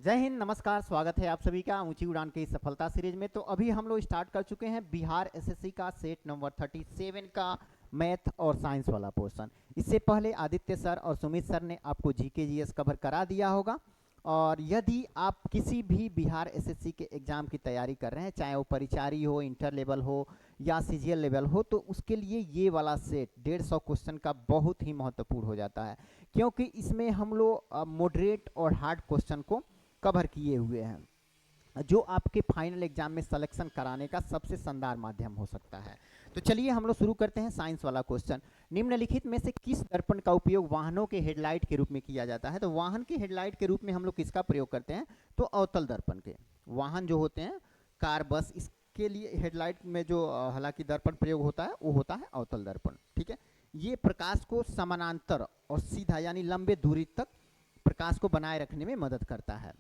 जय हिंद, नमस्कार। स्वागत है आप सभी का ऊंची उड़ान की सफलता सीरीज में। तो अभी हम लोग स्टार्ट कर चुके हैं बिहार एसएससी का सेट नंबर 37 का मैथ और साइंस वाला पोर्शन। इससे पहले आदित्य सर और सुमित सर ने आपको जीके जीएस कवर करा दिया होगा। और यदि आप किसी भी बिहार एसएससी के एग्ज़ाम की तैयारी कर रहे हैं, चाहे वो परिचारी हो, इंटर लेवल हो या सीजीएल लेवल हो, तो उसके लिए ये वाला सेट 150 क्वेश्चन का बहुत ही महत्वपूर्ण हो जाता है, क्योंकि इसमें हम लोग मॉडरेट और हार्ड क्वेश्चन को कवर किए हुए हैं, जो आपके फाइनल एग्जाम में सिलेक्शन कराने का सबसे शानदार माध्यम हो सकता है। तो चलिए हम लोग शुरू करते हैं साइंस वाला क्वेश्चन। निम्नलिखित में से किस दर्पण का उपयोग वाहनों के हेडलाइट के रूप में किया जाता है? तो वाहन के हेडलाइट के रूप में हम लोग किसका प्रयोग करते हैं? तो अवतल दर्पण के। वाहन जो होते हैं, कार, बस, इसके लिए हेडलाइट में जो हालांकि दर्पण प्रयोग होता है वो होता है अवतल दर्पण। ठीक है, ये प्रकाश को समानांतर और सीधा यानी लंबे दूरी तक प्रकाश को बनाए रखने में मदद करता है।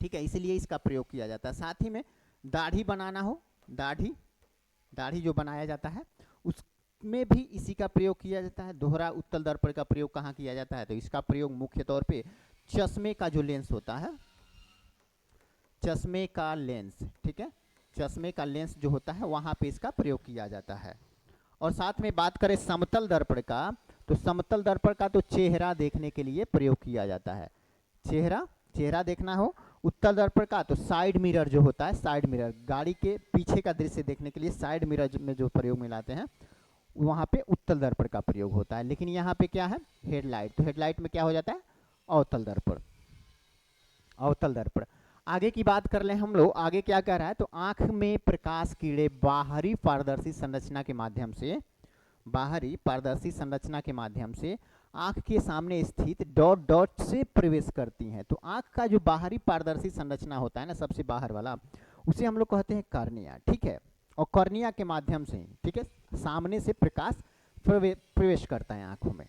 ठीक है, इसीलिए इसका प्रयोग किया जाता है। साथ ही में दाढ़ी बनाना हो, दाढ़ी जो बनाया जाता है उसमें भी इसी का प्रयोग किया जाता है। दोहरा उत्तल दर्पण का प्रयोग कहाँ किया जाता है? तो इसका प्रयोग मुख्य तौर पे चश्मे का जो लेंस होता है, चश्मे का लेंस, ठीक है, चश्मे का लेंस जो होता है वहाँ पे इसका प्रयोग किया जाता है। और साथ में बात करें समतल दर्पण का, तो समतल दर्पण का तो चेहरा देखने के लिए प्रयोग किया जाता है। चेहरा देखना हो। उत्तल दर्पण का तो साइड मिरर जो होता है, साइड मिरर, गाड़ी के पीछे का दृश्य देखने के लिए साइड मिरर में जो प्रयोग में लाते हैं वहाँ पे उत्तल दर्पण का प्रयोग होता है। लेकिन यहाँ पे क्या है? हेडलाइट। तो हेडलाइट में क्या हो जाता है? अवतल दर्पण। अवतल दर्पण। आगे की बात कर लें हम लोग, आगे क्या कह रहा है? तो आंख में प्रकाश कीड़े बाहरी पारदर्शी संरचना के माध्यम से, बाहरी पारदर्शी संरचना के माध्यम से आंख के सामने स्थित डॉट डॉट से प्रवेश करती हैं। तो आंख का जो बाहरी पारदर्शी संरचना होता है ना, सबसे बाहर वाला, उसे हम लोग कहते हैं कॉर्निया। ठीक है, और कॉर्निया के माध्यम से, ठीक है, सामने से प्रकाश प्रवेश करता है आंखों में।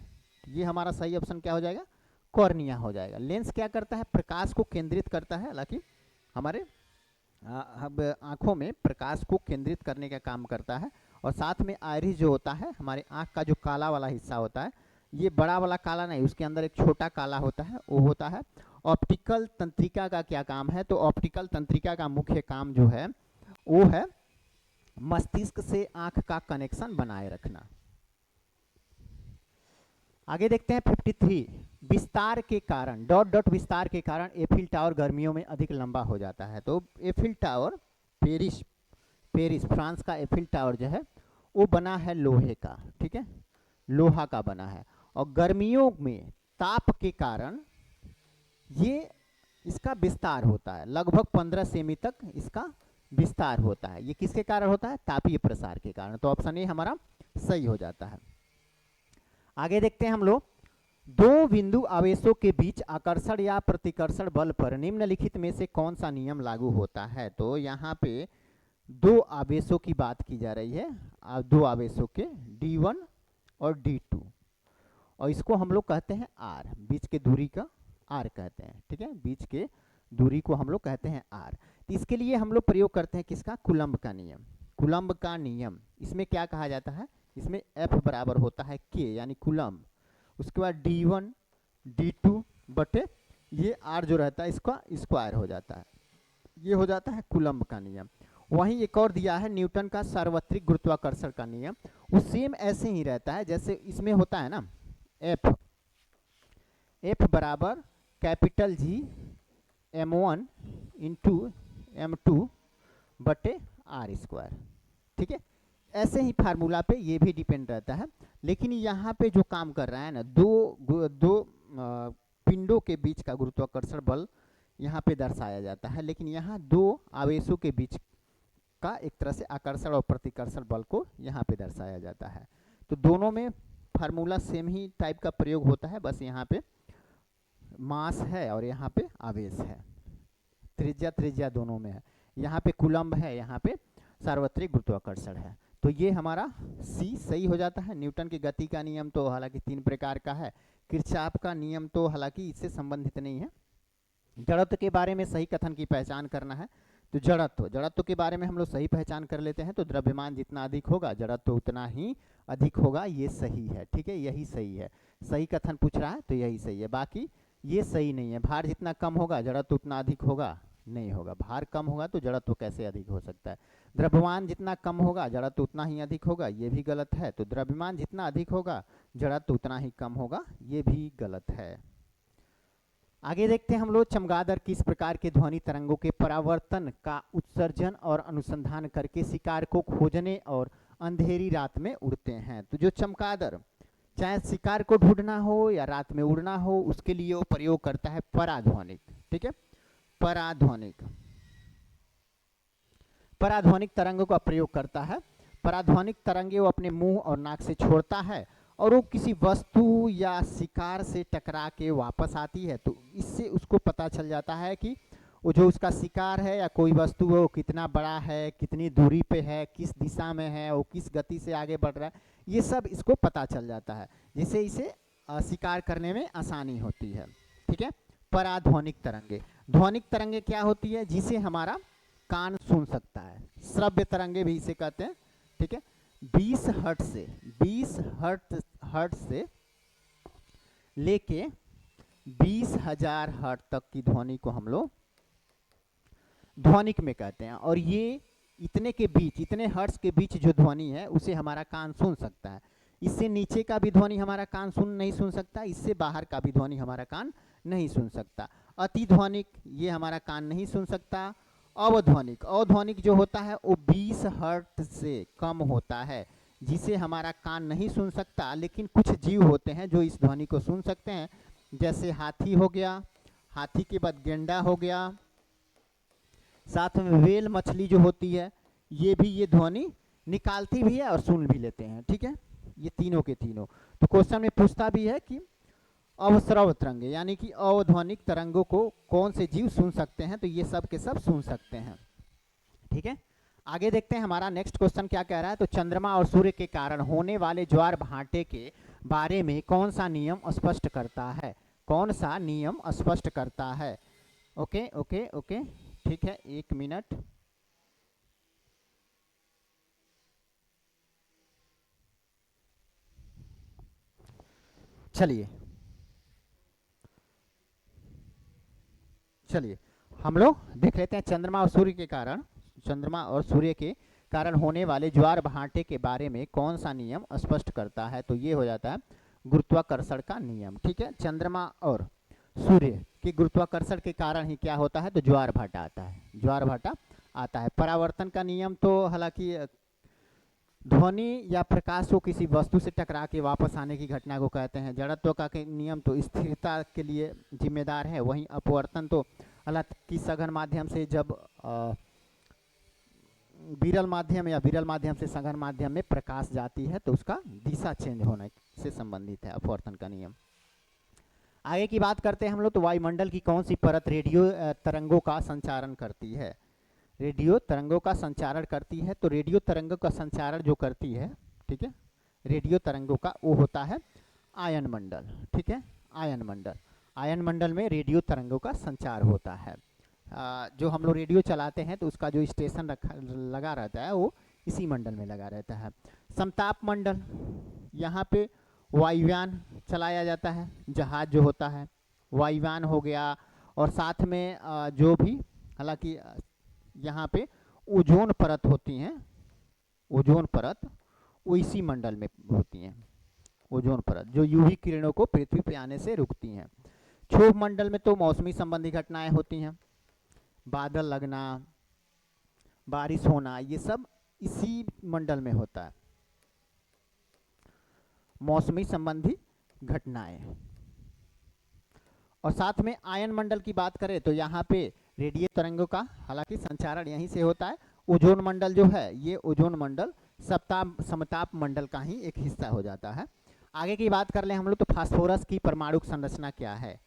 ये हमारा सही ऑप्शन क्या हो जाएगा? कॉर्निया हो जाएगा। लेंस क्या करता है? प्रकाश को केंद्रित करता है, हालांकि हमारे आंखों में प्रकाश को केंद्रित करने का काम करता है। और साथ में आयरिस जो होता है, हमारे आंख का जो काला वाला हिस्सा होता है, ये बड़ा वाला काला नहीं, उसके अंदर एक छोटा काला होता है, वो होता है। ऑप्टिकल तंत्रिका का क्या काम है? तो ऑप्टिकल तंत्रिका का मुख्य काम जो है वो है मस्तिष्क से आंख का कनेक्शन बनाए रखना। आगे देखते हैं 53। विस्तार के कारण, डॉट डॉट विस्तार के कारण एफिल टावर गर्मियों में अधिक लंबा हो जाता है। तो एफिल टावर, पेरिस फ्रांस का एफिल टावर जो है वो बना है लोहे का, ठीक है, लोहा का बना है। और गर्मियों में ताप के कारण ये इसका विस्तार होता है, लगभग 15 सेमी तक इसका विस्तार होता है। ये किसके कारण होता है? तापीय प्रसार के कारण। तो ऑप्शन ए हमारा सही हो जाता है। आगे देखते हैं हम लोग, दो बिंदु आवेशों के बीच आकर्षण या प्रतिकर्षण बल पर निम्नलिखित में से कौन सा नियम लागू होता है? तो यहाँ पे दो आवेशों की बात की जा रही है, दो आवेशों के, D1 और D2, और इसको हम लोग कहते हैं R, बीच के दूरी का R कहते हैं। ठीक है, बीच के दूरी को हम लोग कहते हैं R। तो इसके लिए हम लोग प्रयोग करते हैं किसका? कूलम्ब का नियम। कूलम्ब का नियम, इसमें क्या कहा जाता है? इसमें F बराबर होता है K यानी कूलम्ब, उसके बाद D1 D2 बटे ये R जो रहता है इसका स्क्वायर हो जाता है, ये हो जाता है कूलम्ब का नियम। वहीं एक और दिया है न्यूटन का सार्वत्रिक गुरुत्वाकर्षण का नियम, वो सेम ऐसे ही रहता है जैसे इसमें होता है ना, F बराबर capital G m1 into m2 बटे R स्क्वायर। ठीक है, ऐसे ही फार्मूला पे ये भी डिपेंड रहता है। लेकिन यहाँ पे जो काम कर रहा है ना, दो पिंडों के बीच का गुरुत्वाकर्षण बल यहाँ पे दर्शाया जाता है, लेकिन यहाँ दो आवेशों के बीच का एक तरह से आकर्षण और प्रतिकर्षण बल को यहाँ पे दर्शाया जाता है। तो दोनों में फार्मूला सेम ही टाइप का प्रयोग होता है, बस यहाँ पे मास है और यहाँ पे आवेश है, त्रिज्या दोनों में है। यहाँ पे कूलम्ब है, यहाँ पे सार्वत्रिक गुरुत्वाकर्षण है। तो ये हमारा सी सही हो जाता है। न्यूटन की गति का नियम तो हालांकि 3 प्रकार का है। किरचॉफ का नियम तो हालांकि इससे संबंधित नहीं है। जड़त्व के बारे में सही कथन की पहचान करना है, तो जड़त्व के बारे में हम लोग सही पहचान कर लेते हैं। तो द्रव्यमान जितना अधिक होगा जड़त्व उतना ही अधिक होगा, ये सही है। ठीक है, यही सही है। सही कथन पूछ रहा है तो यही सही है, बाकी ये सही नहीं है। भार जितना कम होगा जड़त्व उतना अधिक होगा, नहीं होगा। भार कम होगा तो जड़त्व कैसे अधिक हो सकता है। द्रव्यमान जितना कम होगा जड़त्व उतना ही अधिक होगा, ये भी गलत है। तो द्रव्यमान जितना अधिक होगा जड़त्व उतना ही कम होगा, ये भी गलत है। आगे देखते हैं हम लोग, चमगादड़ किस प्रकार के ध्वनि तरंगों के परावर्तन का उत्सर्जन और अनुसंधान करके शिकार को खोजने और अंधेरी रात में उड़ते हैं। तो जो चमगादड़ चाहे शिकार को ढूंढना हो या रात में उड़ना हो, उसके लिए वो प्रयोग करता है पराध्वनिक, ठीक है, पराध्वनिक, पराध्वनिक तरंगों का प्रयोग करता है। पराध्वनिक तरंगे वो अपने मुंह और नाक से छोड़ता है और वो किसी वस्तु या शिकार से टकरा के वापस आती है। तो इससे उसको पता चल जाता है कि वो जो उसका शिकार है या कोई वस्तु है वो कितना बड़ा है, कितनी दूरी पे है, किस दिशा में है, वो किस गति से आगे बढ़ रहा है, ये सब इसको पता चल जाता है, जिससे इसे शिकार करने में आसानी होती है। ठीक है, पराध्वनिक तरंगे। ध्वनिक तरंगे क्या होती है, जिसे हमारा कान सुन सकता है। श्रव्य तरंगे भी इसे कहते हैं। ठीक है, 20 हर्ट्ज से 20 हर्ट्ज से लेके 20,000 हर्ट्ज तक की ध्वनि को हम लोग ध्वनिक में कहते हैं। और ये इतने के बीच, इतने हर्ट्ज के बीच जो ध्वनि है उसे हमारा कान सुन सकता है। इससे नीचे का भी ध्वनि हमारा कान नहीं सुन सकता, इससे बाहर का भी ध्वनि हमारा कान नहीं सुन सकता। अति ध्वनिक ये हमारा कान नहीं सुन सकता। अवध्वनिक, अवध्वनिक जो होता है वो 20 हर्ट्ज से कम होता है, जिसे हमारा कान नहीं सुन सकता। लेकिन कुछ जीव होते हैं जो इस ध्वनि को सुन सकते हैं, जैसे हाथी हो गया, हाथी के बाद गेंडा हो गया, साथ में व्हेल मछली जो होती है ये भी ये ध्वनि निकालती भी है और सुन भी लेते हैं। ठीक है, ये तीनों के तीनों। तो क्वेश्चन में पूछता भी है कि अवस्रव तरंगे यानी कि अवध्वनिक तरंगों को कौन से जीव सुन सकते हैं, तो ये सब के सब सुन सकते हैं। ठीक है, आगे देखते हैं हमारा नेक्स्ट क्वेश्चन क्या कह रहा है। तो चंद्रमा और सूर्य के कारण होने वाले ज्वार भाटे के बारे में कौन सा नियम स्पष्ट करता है, कौन सा नियम स्पष्ट करता है। ओके ओके ओके, ठीक है, 1 मिनट। चलिए हम लोग देख लेते हैं चंद्रमा और सूर्य के कारण, चंद्रमा और सूर्य के कारण होने वाले ज्वार भाटे के बारे में कौन सा नियम स्पष्ट करता है। तो ये हो जाता है गुरुत्वाकर्षण का नियम। ठीक है, चंद्रमा और सूर्य के गुरुत्वाकर्षण के कारण ही क्या होता है, तो ज्वार भाटा आता है, ज्वार भाटा आता है। परावर्तन का नियम तो हालांकि ध्वनि या प्रकाश को किसी वस्तु से टकरा के वापस आने की घटना को कहते हैं। जड़त्व का नियम तो स्थिरता के लिए जिम्मेदार है। वहीं अपवर्तन तो हालांकि सघन माध्यम से जब विरल माध्यम या विरल माध्यम से सघन माध्यम में प्रकाश जाती है तो उसका दिशा चेंज होने से संबंधित है अपवर्तन का नियम। आगे की बात करते हैं हम लोग। तो वायुमंडल की कौन सी परत रेडियो तरंगों का संचारण करती है, रेडियो तरंगों का संचारण करती है। तो रेडियो तरंगों का संचारण जो करती है, ठीक है, रेडियो तरंगों का वो होता है आयन मंडल। ठीक है, आयन मंडल, आयन मंडल में रेडियो तरंगों का संचार होता है। जो हम लोग रेडियो चलाते हैं तो उसका जो स्टेशन लगा रहता है वो इसी मंडल में लगा रहता है। समताप मंडल, यहाँ पे वायुयान चलाया जाता है, जहाज जो होता है वायुयान हो गया। और साथ में जो भी हालांकि यहाँ पे ओजोन परत होती हैं, ओजोन परत वो इसी मंडल में होती हैं। ओजोन परत जो यूवी किरणों को पृथ्वी पे आने से रुकती हैं। क्षोभ मंडल में तो मौसमी संबंधी घटनाएं होती हैं, बादल लगना, बारिश होना, ये सब इसी मंडल में होता है, मौसमी संबंधी घटनाएं। और साथ में आयन मंडल की बात करें तो यहाँ पे रेडियो तरंगों का हालांकि संचारण यहीं से होता है। ओजोन मंडल जो है ये ओजोन मंडल समताप मंडल का ही एक हिस्सा हो जाता है। आगे की बात कर लें हम लोग तो फास्फोरस की परमाणु संरचना क्या है,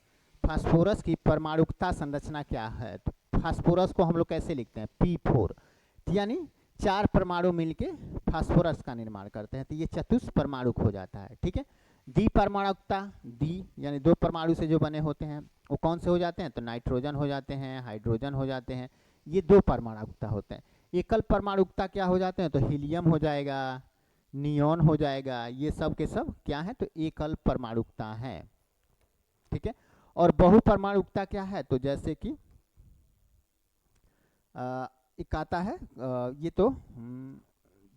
फास्फोरस की परमाणुकता संरचना क्या है। तो फास्फोरस को हम लोग कैसे लिखते हैं, P4, यानी 4 परमाणु मिलके फास्फोरस का निर्माण करते हैं, तो ये चतुष्परमाणुक हो जाता है। ठीक है, द्विपरमाणुकता, दी यानी 2 परमाणु से जो बने होते हैं वो कौन से हो जाते हैं, तो नाइट्रोजन हो जाते हैं, हाइड्रोजन हो जाते हैं, ये 2 परमाणुकता होते हैं। एकल परमाणुकता क्या हो जाते हैं, तो हीलियम हो जाएगा, नियॉन हो जाएगा, ये सब के सब क्या है, तो एकल परमाणुकता है। ठीक है, और बहुपरमाणुकता क्या है, तो जैसे कि एक आता है ये तो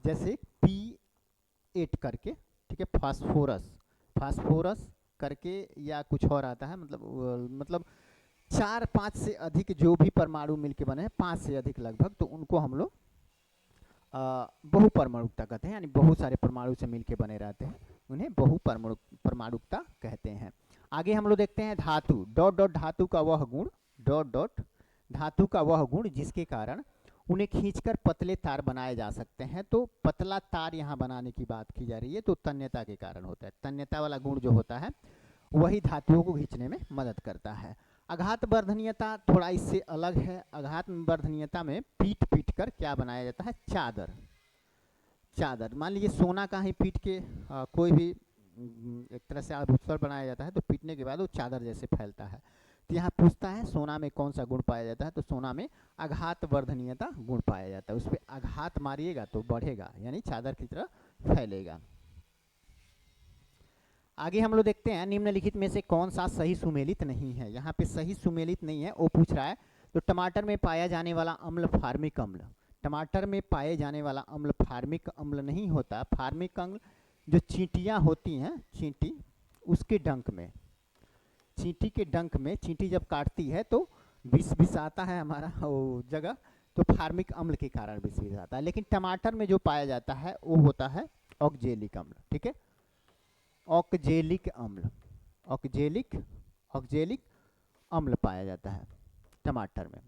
जैसे P8 करके, ठीक है, फास्फोरस, फास्फोरस करके या कुछ और आता है, मतलब 4-5 से अधिक जो भी परमाणु मिलके बने हैं, 5 से अधिक लगभग, तो उनको हम लोग बहुपरमाणुकता कहते हैं, यानी बहुत सारे परमाणु से मिलके बने रहते हैं, उन्हें बहुपरमाणुकता कहते हैं। आगे हम लोग देखते हैं धातु, डॉट डॉट धातु का वह गुण, डॉट डॉट धातु का वह गुण जिसके कारण उन्हें खींचकर पतले तार बनाए जा सकते हैं। तो पतला तार यहाँ बनाने की बात की जा रही है, तो तन्यता के कारण होता है। तन्यता वाला गुण जो होता है वही धातुओं को खींचने में मदद करता है। आघात वर्धनीयता थोड़ा इससे अलग है। आघात वर्धनीयता में पीट पीट कर क्या बनाया जाता है, चादर। चादर मान लीजिए सोना का ही पीट के कोई भी एक तरह से आभूषण बनाया जाता है, तो पीटने के बाद वो चादर जैसे फैलता है। तो यहाँ पूछता है सोना में कौन सा गुण पाया जाता है, तो सोना में आघात वर्धनीयता गुण पाया जाता है। उस पर आघात मारिएगा तो बढ़ेगा, यानी चादर की तरह फैलेगा। आगे हम लोग देखते हैं निम्नलिखित में से कौन सा सही सुमेलित नहीं है। यहाँ पे सही सुमेलित नहीं है वो पूछ रहा है। तो टमाटर में पाया जाने वाला अम्ल फार्मिक अम्ल, टमाटर में पाए जाने वाला अम्ल फार्मिक अम्ल नहीं होता। फार्मिक अम्ल जो चींटियाँ होती हैं, चींटी, उसके डंक में, चींटी के डंक में, चींटी जब काटती है तो विष विष आता है हमारा वो जगह, तो फार्मिक अम्ल के कारण विष विष आता है। लेकिन टमाटर में जो पाया जाता है वो होता है ऑक्जेलिक अम्ल, ठीक है, ऑक्जेलिक अम्ल, ऑक्जेलिक अम्ल पाया जाता है टमाटर में।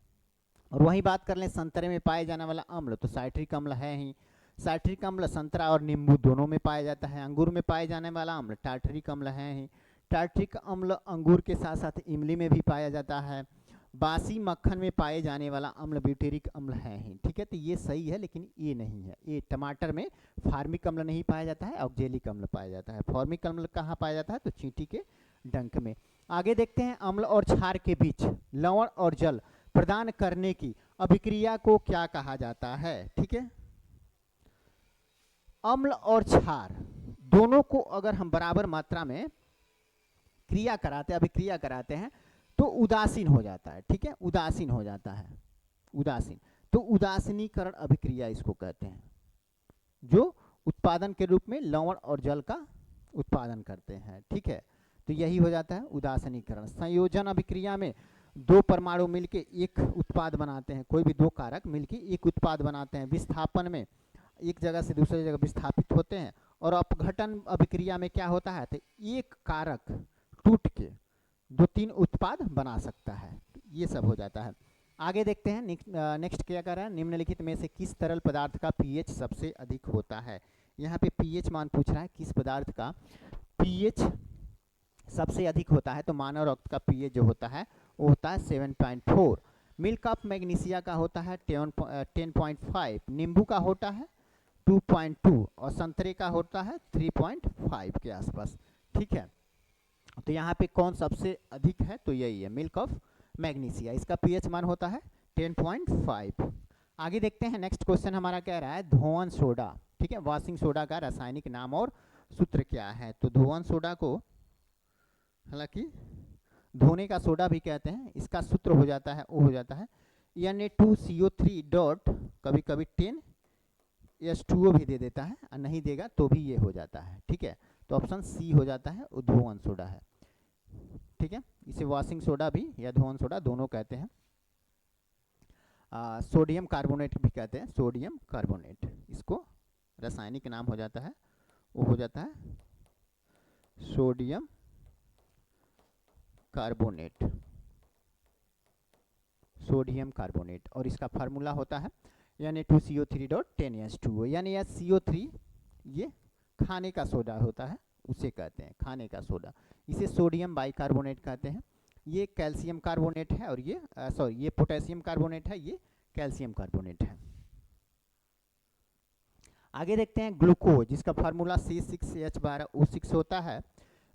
और वही बात कर लें संतरे में पाए जाने वाला अम्ल, तो साइट्रिक अम्ल है ही। साइट्रिक अम्ल संतरा और नींबू दोनों में पाया जाता है। अंगूर में पाए जाने वाला अम्ल टार्टरिक अम्ल है ही। टार्टरिक अम्ल अंगूर के साथ साथ इमली में भी पाया जाता है। बासी मक्खन में पाए जाने वाला अम्ल ब्यूटेरिक अम्ल है ही, ठीक है। तो ये सही है, लेकिन ये नहीं है। ये टमाटर में फार्मिक अम्ल नहीं पाया जाता है, ऑक्जेलिक अम्ल पाया जाता है। फार्मिक अम्ल कहाँ पाया जाता है, तो चींटी के डंक में। आगे देखते हैं अम्ल और क्षार के बीच लवण और जल प्रदान करने की अभिक्रिया को क्या कहा जाता है, ठीक है। अम्ल और क्षार दोनों को अगर हम बराबर मात्रा में क्रिया कराते, अभिक्रिया कराते हैं, तो उदासीन हो जाता है, ठीक है, उदासीन हो जाता है, उदासीन। तो उदासीनीकरण अभिक्रिया इसको कहते हैं, जो उत्पादन के रूप में लवण और जल का उत्पादन करते हैं, ठीक है। तो यही हो जाता है उदासीनीकरण। संयोजन अभिक्रिया में दो परमाणु मिलके एक उत्पाद बनाते हैं, कोई भी दो कारक मिलके एक उत्पाद बनाते हैं। विस्थापन में एक जगह से दूसरी जगह विस्थापित होते हैं। और अपघटन अभिक्रिया में क्या होता है, तो एक कारक टूट के 2-3 उत्पाद बना सकता है। ये सब हो जाता है। आगे देखते हैं नेक्स्ट क्या कर रहा है, निम्नलिखित में से किस तरल पदार्थ का पीएच सबसे अधिक होता है। यहाँ पे पीएच मान पूछ रहा है, किस पदार्थ का पीएच सबसे अधिक होता है। तो मानव रक्त का पीएच जो होता है वो होता है 7.4। मिल्क ऑफ मैग्नीशिया का होता है 10.5। नींबू का होता है 2.2 और संतरे का होता है 3.5 के आसपास, ठीक है। तो यहाँ पे कौन सबसे अधिक है, तो यही है मिल्क ऑफ मैग्नीशिया। इसका पीएच मान होता है 10.5। आगे देखते हैं नेक्स्ट क्वेश्चन हमारा कह रहा है धोवन सोडा, ठीक है, वॉशिंग सोडा का रासायनिक नाम और सूत्र क्या है। तो धोवन सोडा को हालांकि धोने का सोडा भी कहते हैं। इसका सूत्र हो जाता है, वो हो जाता है Na2CO3 डॉट कभी कभी 10H2O भी दे देता है, और नहीं देगा तो भी ये हो जाता है, ठीक है। तो ऑप्शन सी हो जाता है, वो धोवन सोडा है, ठीक है। इसे वॉशिंग सोडा भी या धोवन सोडा दोनों कहते हैं। सोडियम कार्बोनेट भी कहते हैं, सोडियम कार्बोनेट इसको रासायनिक नाम हो जाता है, वो हो जाता है सोडियम कार्बोनेट, सोडियम कार्बोनेट। और इसका फार्मूला होता है Na2CO3.10H2O, यानी यह CO3 ये खाने का सोडा होता है, उसे कहते हैं खाने का सोडा। इसे सोडियम बाइकार्बोनेट कहते हैं। ये कैल्शियम कार्बोनेट है, और ये ये पोटेशियम कार्बोनेट है, ये कैल्शियम कार्बोनेट है। आगे देखते हैं ग्लूकोज, जिसका फार्मूला C6H12O6 होता है,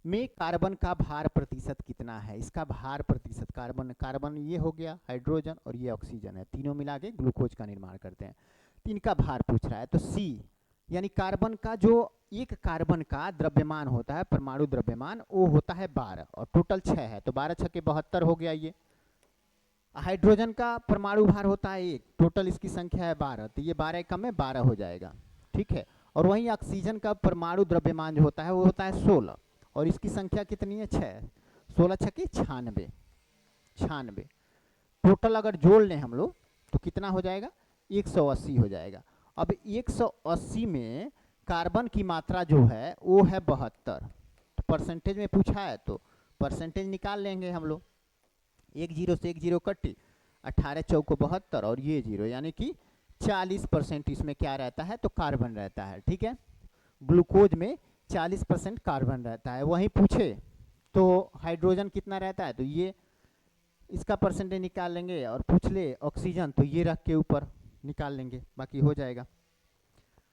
में कार्बन का भार प्रतिशत कितना है। इसका भार प्रतिशत, कार्बन ये हो गया, हाइड्रोजन और ये ऑक्सीजन है, तीनों मिला के ग्लूकोज का निर्माण करते हैं। तो इनका भार पूछ रहा है, तो सी यानी कार्बन का जो एक कार्बन का द्रव्यमान होता है, परमाणु द्रव्यमान, वो होता है 12 और टोटल 6 है, तो 12 छक्के 72 हो गया ये। हाइड्रोजन का परमाणु भार होता है 1, टोटल इसकी संख्या है 12, तो ये 12 कम में 12 हो जाएगा, ठीक है। और वहीं ऑक्सीजन का परमाणु द्रव्यमान जो होता है वो होता है 16 और इसकी संख्या कितनी है 6, 16 छक्के 96, 96 टोटल अगर जोड़ लें हम लोग तो कितना हो जाएगा 180 हो जाएगा। अब 180 में कार्बन की मात्रा जो है वो है 72, तो परसेंटेज में पूछा है तो परसेंटेज निकाल लेंगे हम लोग। एक जीरो से एक जीरो कट्टी, 18 चौको 72 और ये जीरो, यानी कि 40% इसमें क्या रहता है तो कार्बन रहता है, ठीक है। ग्लूकोज में 40% कार्बन रहता है। वहीं पूछे तो हाइड्रोजन कितना रहता है तो ये इसका परसेंटेज निकाल लेंगे, और पूछ ले ऑक्सीजन तो ये रख के ऊपर निकाल लेंगे, बाकी हो जाएगा।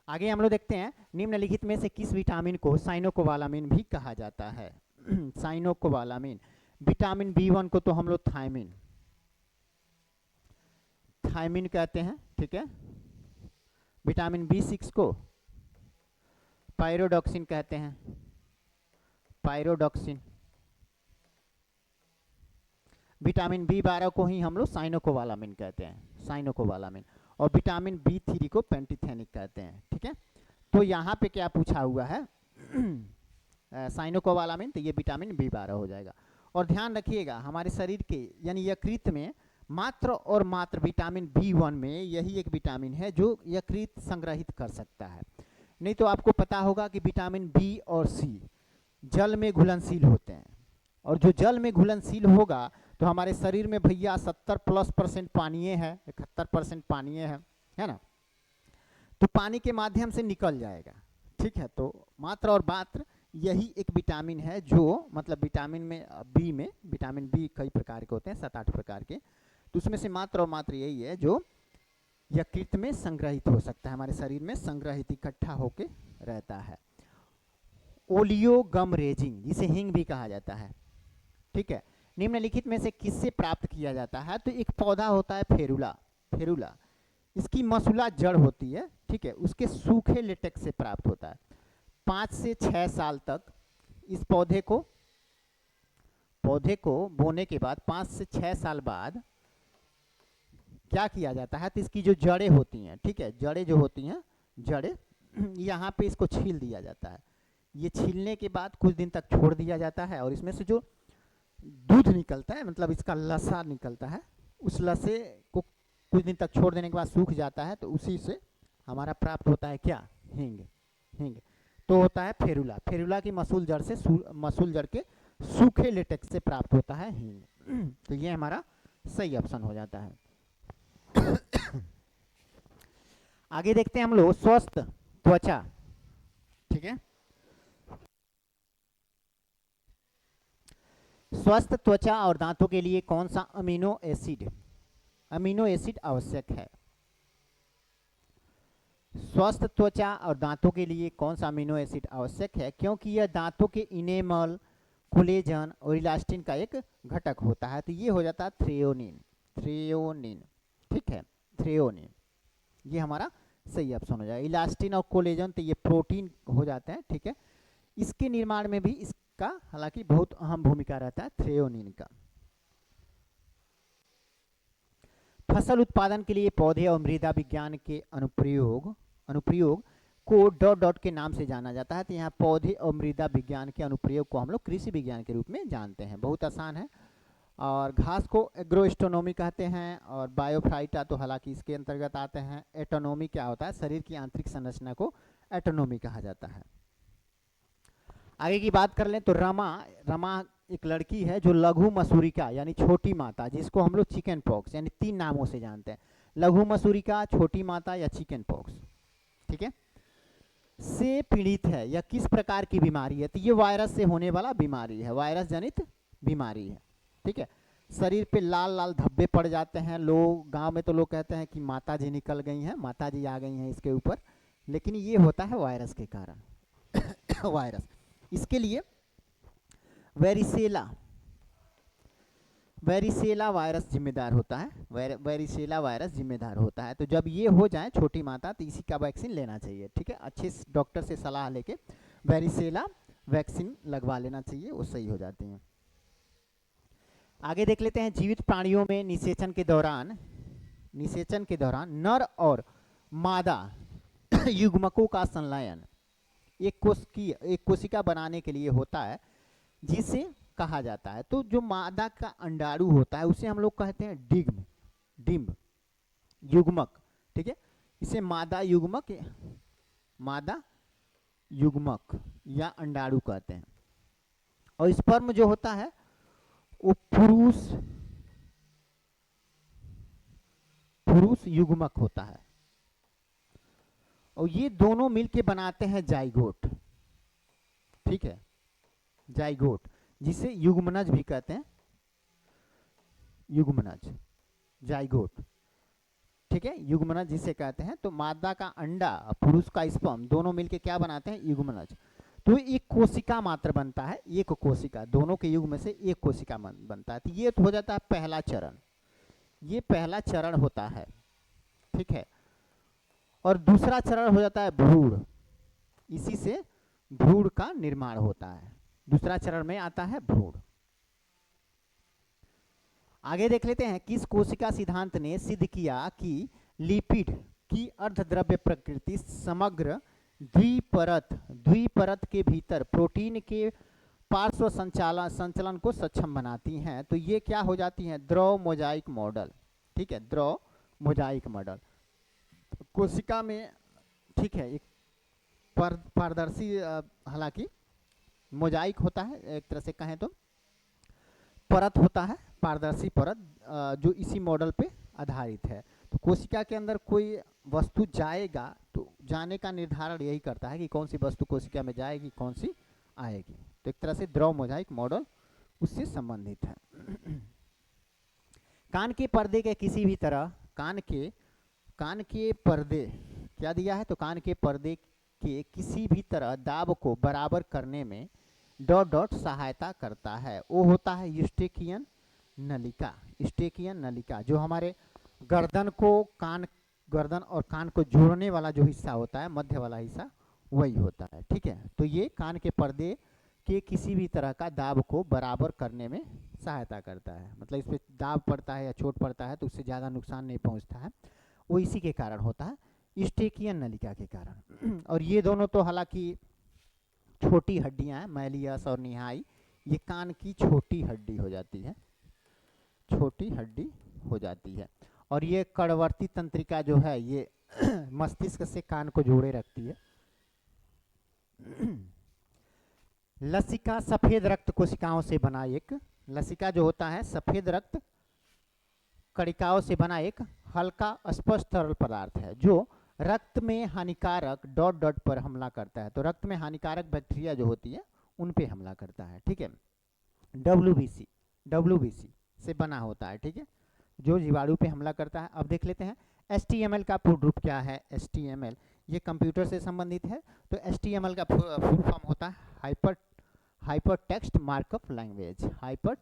आगे हम लोग देखते हैं, निम्नलिखित में से किस विटामिन को साइनोकोबालामिन भी कहा जाता है। साइनोकोबालामिन, विटामिन B1 को तो हम लोग थायमिन कहते हैं, ठीक है। विटामिन B6 को पायरोडॉक्सिन कहते हैं, पायरोडॉक्सिन। विटामिन B12 को ही हम लोग साइनोकोबालामिन कहते हैं, साइनोकोबालामिन। और विटामिन B3 को पेंटिथेनिक कहते हैं, ठीक है। तो यहाँ पे क्या पूछा हुआ है साइनोकोबालामिन, तो ये विटामिन B12 हो जाएगा। और ध्यान रखिएगा हमारे शरीर के यानी यकृत में मात्र और मात्र विटामिन B1 में यही एक विटामिन है जो यकृत संग्रहित कर सकता है। नहीं तो आपको पता होगा कि विटामिन B और C जल में घुलनशील होते हैं, और जो जल में घुलनशील होगा तो हमारे शरीर में भैया 70+ % पानीय है, 71% पानीय है ना, तो पानी के माध्यम से निकल जाएगा, ठीक है। तो मात्र और मात्र यही एक विटामिन है जो मतलब विटामिन में बी में विटामिन B कई प्रकार के होते हैं, 7-8 प्रकार के, तो उसमें से मात्र और मात्र यही है जो यकृत में संग्रहित हो सकता है, हमारे शरीर में संग्रहित इकट्ठा होके रहता है। ओलियोगमरेजिन, जिसे हिंग भी कहा जाता है, ठीक है, निम्नलिखित में से किससे प्राप्त किया जाता है तो एक पौधा होता है फेरुला, फेरुला, इसकी मसूला जड़ होती है, ठीक है, उसके सूखे लेटेक्स से प्राप्त होता है। 5 से 6 साल तक इस पौधे को बोने के बाद 5 से 6 साल बाद क्या किया जाता है तो इसकी जो जड़ें होती हैं, ठीक है, जड़ें जो होती हैं, जड़ें यहाँ पे इसको छील दिया जाता है। ये छीलने के बाद कुछ दिन तक छोड़ दिया जाता है, और इसमें से जो दूध निकलता है मतलब इसका लसा निकलता है, उस लसे को कुछ दिन तक छोड़ देने के बाद सूख जाता है, तो उसी से हमारा प्राप्त होता है क्या हींग, हींग तो होता है फेरुला, फेरुला की मसूल जड़ से मसूल जड़ के सूखे लेटेक्स से प्राप्त होता है हींग। तो ये हमारा सही ऑप्शन हो जाता है। आगे देखते हैं हम लोग स्वस्थ त्वचा, ठीक है। स्वस्थ त्वचा और दांतों के लिए कौन सा अमीनो एसिड आवश्यक है। स्वस्थ त्वचा और दांतों के लिए कौन सा अमीनो एसिड आवश्यक है, क्योंकि यह दांतों के इनेमल, कोलेजन और इलास्टिन का एक घटक होता है, तो ये हो जाता है थ्रेओनिन, थ्रेओनिन, ठीक है, थ्रेओनिन, ये हमारा सही ऑप्शन हो जाएगा। इलास्टिन और कोलेजन तो ये प्रोटीन हो जाते हैं, ठीक है, इसके निर्माण में भी इसका हालांकि बहुत अहम भूमिका रहता है थ्रेओनिन का। फसल उत्पादन के लिए पौधे और मृदा विज्ञान के अनुप्रयोग को डॉट डॉट के नाम से जाना जाता है, तो यहाँ पौधे और मृदा विज्ञान के अनुप्रयोग को हम लोग कृषि विज्ञान के रूप में जानते हैं, बहुत आसान है। और घास को एग्रोस्टोनोमी कहते हैं, और बायोफाइटा तो हालांकि इसके अंतर्गत आते हैं। एटोनोमी क्या होता है, शरीर की आंतरिक संरचना को एटोनोमी कहा जाता है। आगे की बात कर लें तो रमा एक लड़की है जो लघु मसूरिका यानी छोटी माता, जिसको हम लोग चिकन पॉक्स यानी 3 नामों से जानते हैं, लघु मसूरिका, छोटी माता या चिकन पॉक्स, ठीक है, से पीड़ित है। यह किस प्रकार की बीमारी है, तो ये वायरस से होने वाला बीमारी है, वायरस जनित बीमारी है, ठीक है। शरीर पे लाल लाल धब्बे पड़ जाते हैं, लोग गांव में तो लोग कहते हैं कि माता जी निकल गई हैं, माता जी आ गई हैं इसके ऊपर, लेकिन ये होता है वायरस के कारण। वायरस, इसके लिए वेरिसेला वेरिसेला वायरस जिम्मेदार होता है, वेरिसेला वायरस जिम्मेदार होता है। तो जब ये हो जाए छोटी माता तो इसी का वैक्सीन लेना चाहिए, ठीक है। अच्छे डॉक्टर से सलाह लेके वेरिसेला वैक्सीन लगवा लेना चाहिए, वो सही हो जाते हैं। आगे देख लेते हैं, जीवित प्राणियों में निषेचन के दौरान नर और मादा युग्मकों का संलयन एक कोशिका बनाने के लिए होता है, जिसे कहा जाता है। तो जो मादा का अंडाणु होता है उसे हम लोग कहते हैं डिम्ब युग्मक, ठीक है। इसे मादा युग्मक या अंडाणु कहते हैं। और स्पर्म जो होता है वो पुरुष युग्मक होता है, और ये दोनों मिलके बनाते हैं जाइगोट, ठीक है, जाइगोट, जिसे युग्मनज भी कहते हैं, युग्मनज, जाइगोट, ठीक है, युग्मनज जिसे कहते हैं। तो मादा का अंडा पुरुष का स्पर्म दोनों मिलके क्या बनाते हैं, युग्मनज। तो एक कोशिका मात्र बनता है, एक कोशिका, दोनों के युग में से एक कोशिका बनता है। तो ये तो हो जाता है पहला चरण, ये पहला चरण होता है, ठीक है। और दूसरा चरण हो जाता है भ्रूण, इसी से भ्रूण का निर्माण होता है। दूसरा चरण में आता है भ्रूण। आगे देख लेते हैं, किस कोशिका सिद्धांत ने सिद्ध किया कि लिपिड की अर्धद्रव्य प्रकृति समग्र द्विपरत के भीतर प्रोटीन के पार्श्व संचलन को सक्षम बनाती हैं। तो ये क्या हो जाती हैं, द्रव मोजाइक मॉडल, ठीक है, द्रव मोजाइक मॉडल कोशिका में, ठीक है, एक पारदर्शी, हालांकि मोजाइक होता है, एक तरह से कहें तो परत होता है, पारदर्शी परत, जो इसी मॉडल पे आधारित है। तो कोशिका के अंदर कोई वस्तु जाएगा तो जाने का निर्धारण यही करता है कि कौन सी वस्तु कोशिका में जाएगी, कौन सी आएगी। तो एक तरह से द्रव मोजाइक मॉडल उससे संबंधित है। कान के पर्दे के किसी भी तरह कान के पर्दे क्या दिया है, तो कान के पर्दे के किसी भी तरह दाब को बराबर करने में डॉट सहायता करता है। वो होता है यूस्टेकियन नलिका, जो हमारे गर्दन और कान को जोड़ने वाला जो हिस्सा होता है, मध्य वाला हिस्सा, वही होता है, ठीक है। तो ये कान के पर्दे के किसी भी तरह का दाब को बराबर करने में सहायता करता है। मतलब इस पर दाब पड़ता है या चोट पड़ता है तो उससे ज़्यादा नुकसान नहीं पहुंचता है, वो इसी के कारण होता है, यूस्टेकियन नलिका के कारण। और ये दोनों तो हालांकि छोटी हड्डियां हैं, मैलियस और निहाई, ये कान की छोटी हड्डी हो जाती है, छोटी हड्डी हो जाती है। और ये कड़वर्ती तंत्रिका जो है ये मस्तिष्क से कान को जोड़े रखती है। लसिका सफेद रक्त कोशिकाओं से बना लसिका जो होता है सफेद रक्त कणिकाओं से बना एक हल्का स्पष्ट तरल पदार्थ है, जो रक्त में हानिकारक डॉट पर हमला करता है। तो रक्त में हानिकारक बैक्टीरिया जो होती है उन पे हमला करता है, ठीक है। डब्ल्यूबीसी से बना होता है, ठीक है, जो जीवाणु पे हमला करता है। अब देख लेते हैं HTML का पूर्ण रूप क्या है। HTML ये कंप्यूटर से संबंधित है। तो HTML का फुल फॉर्म होता है hyper text markup language, hyper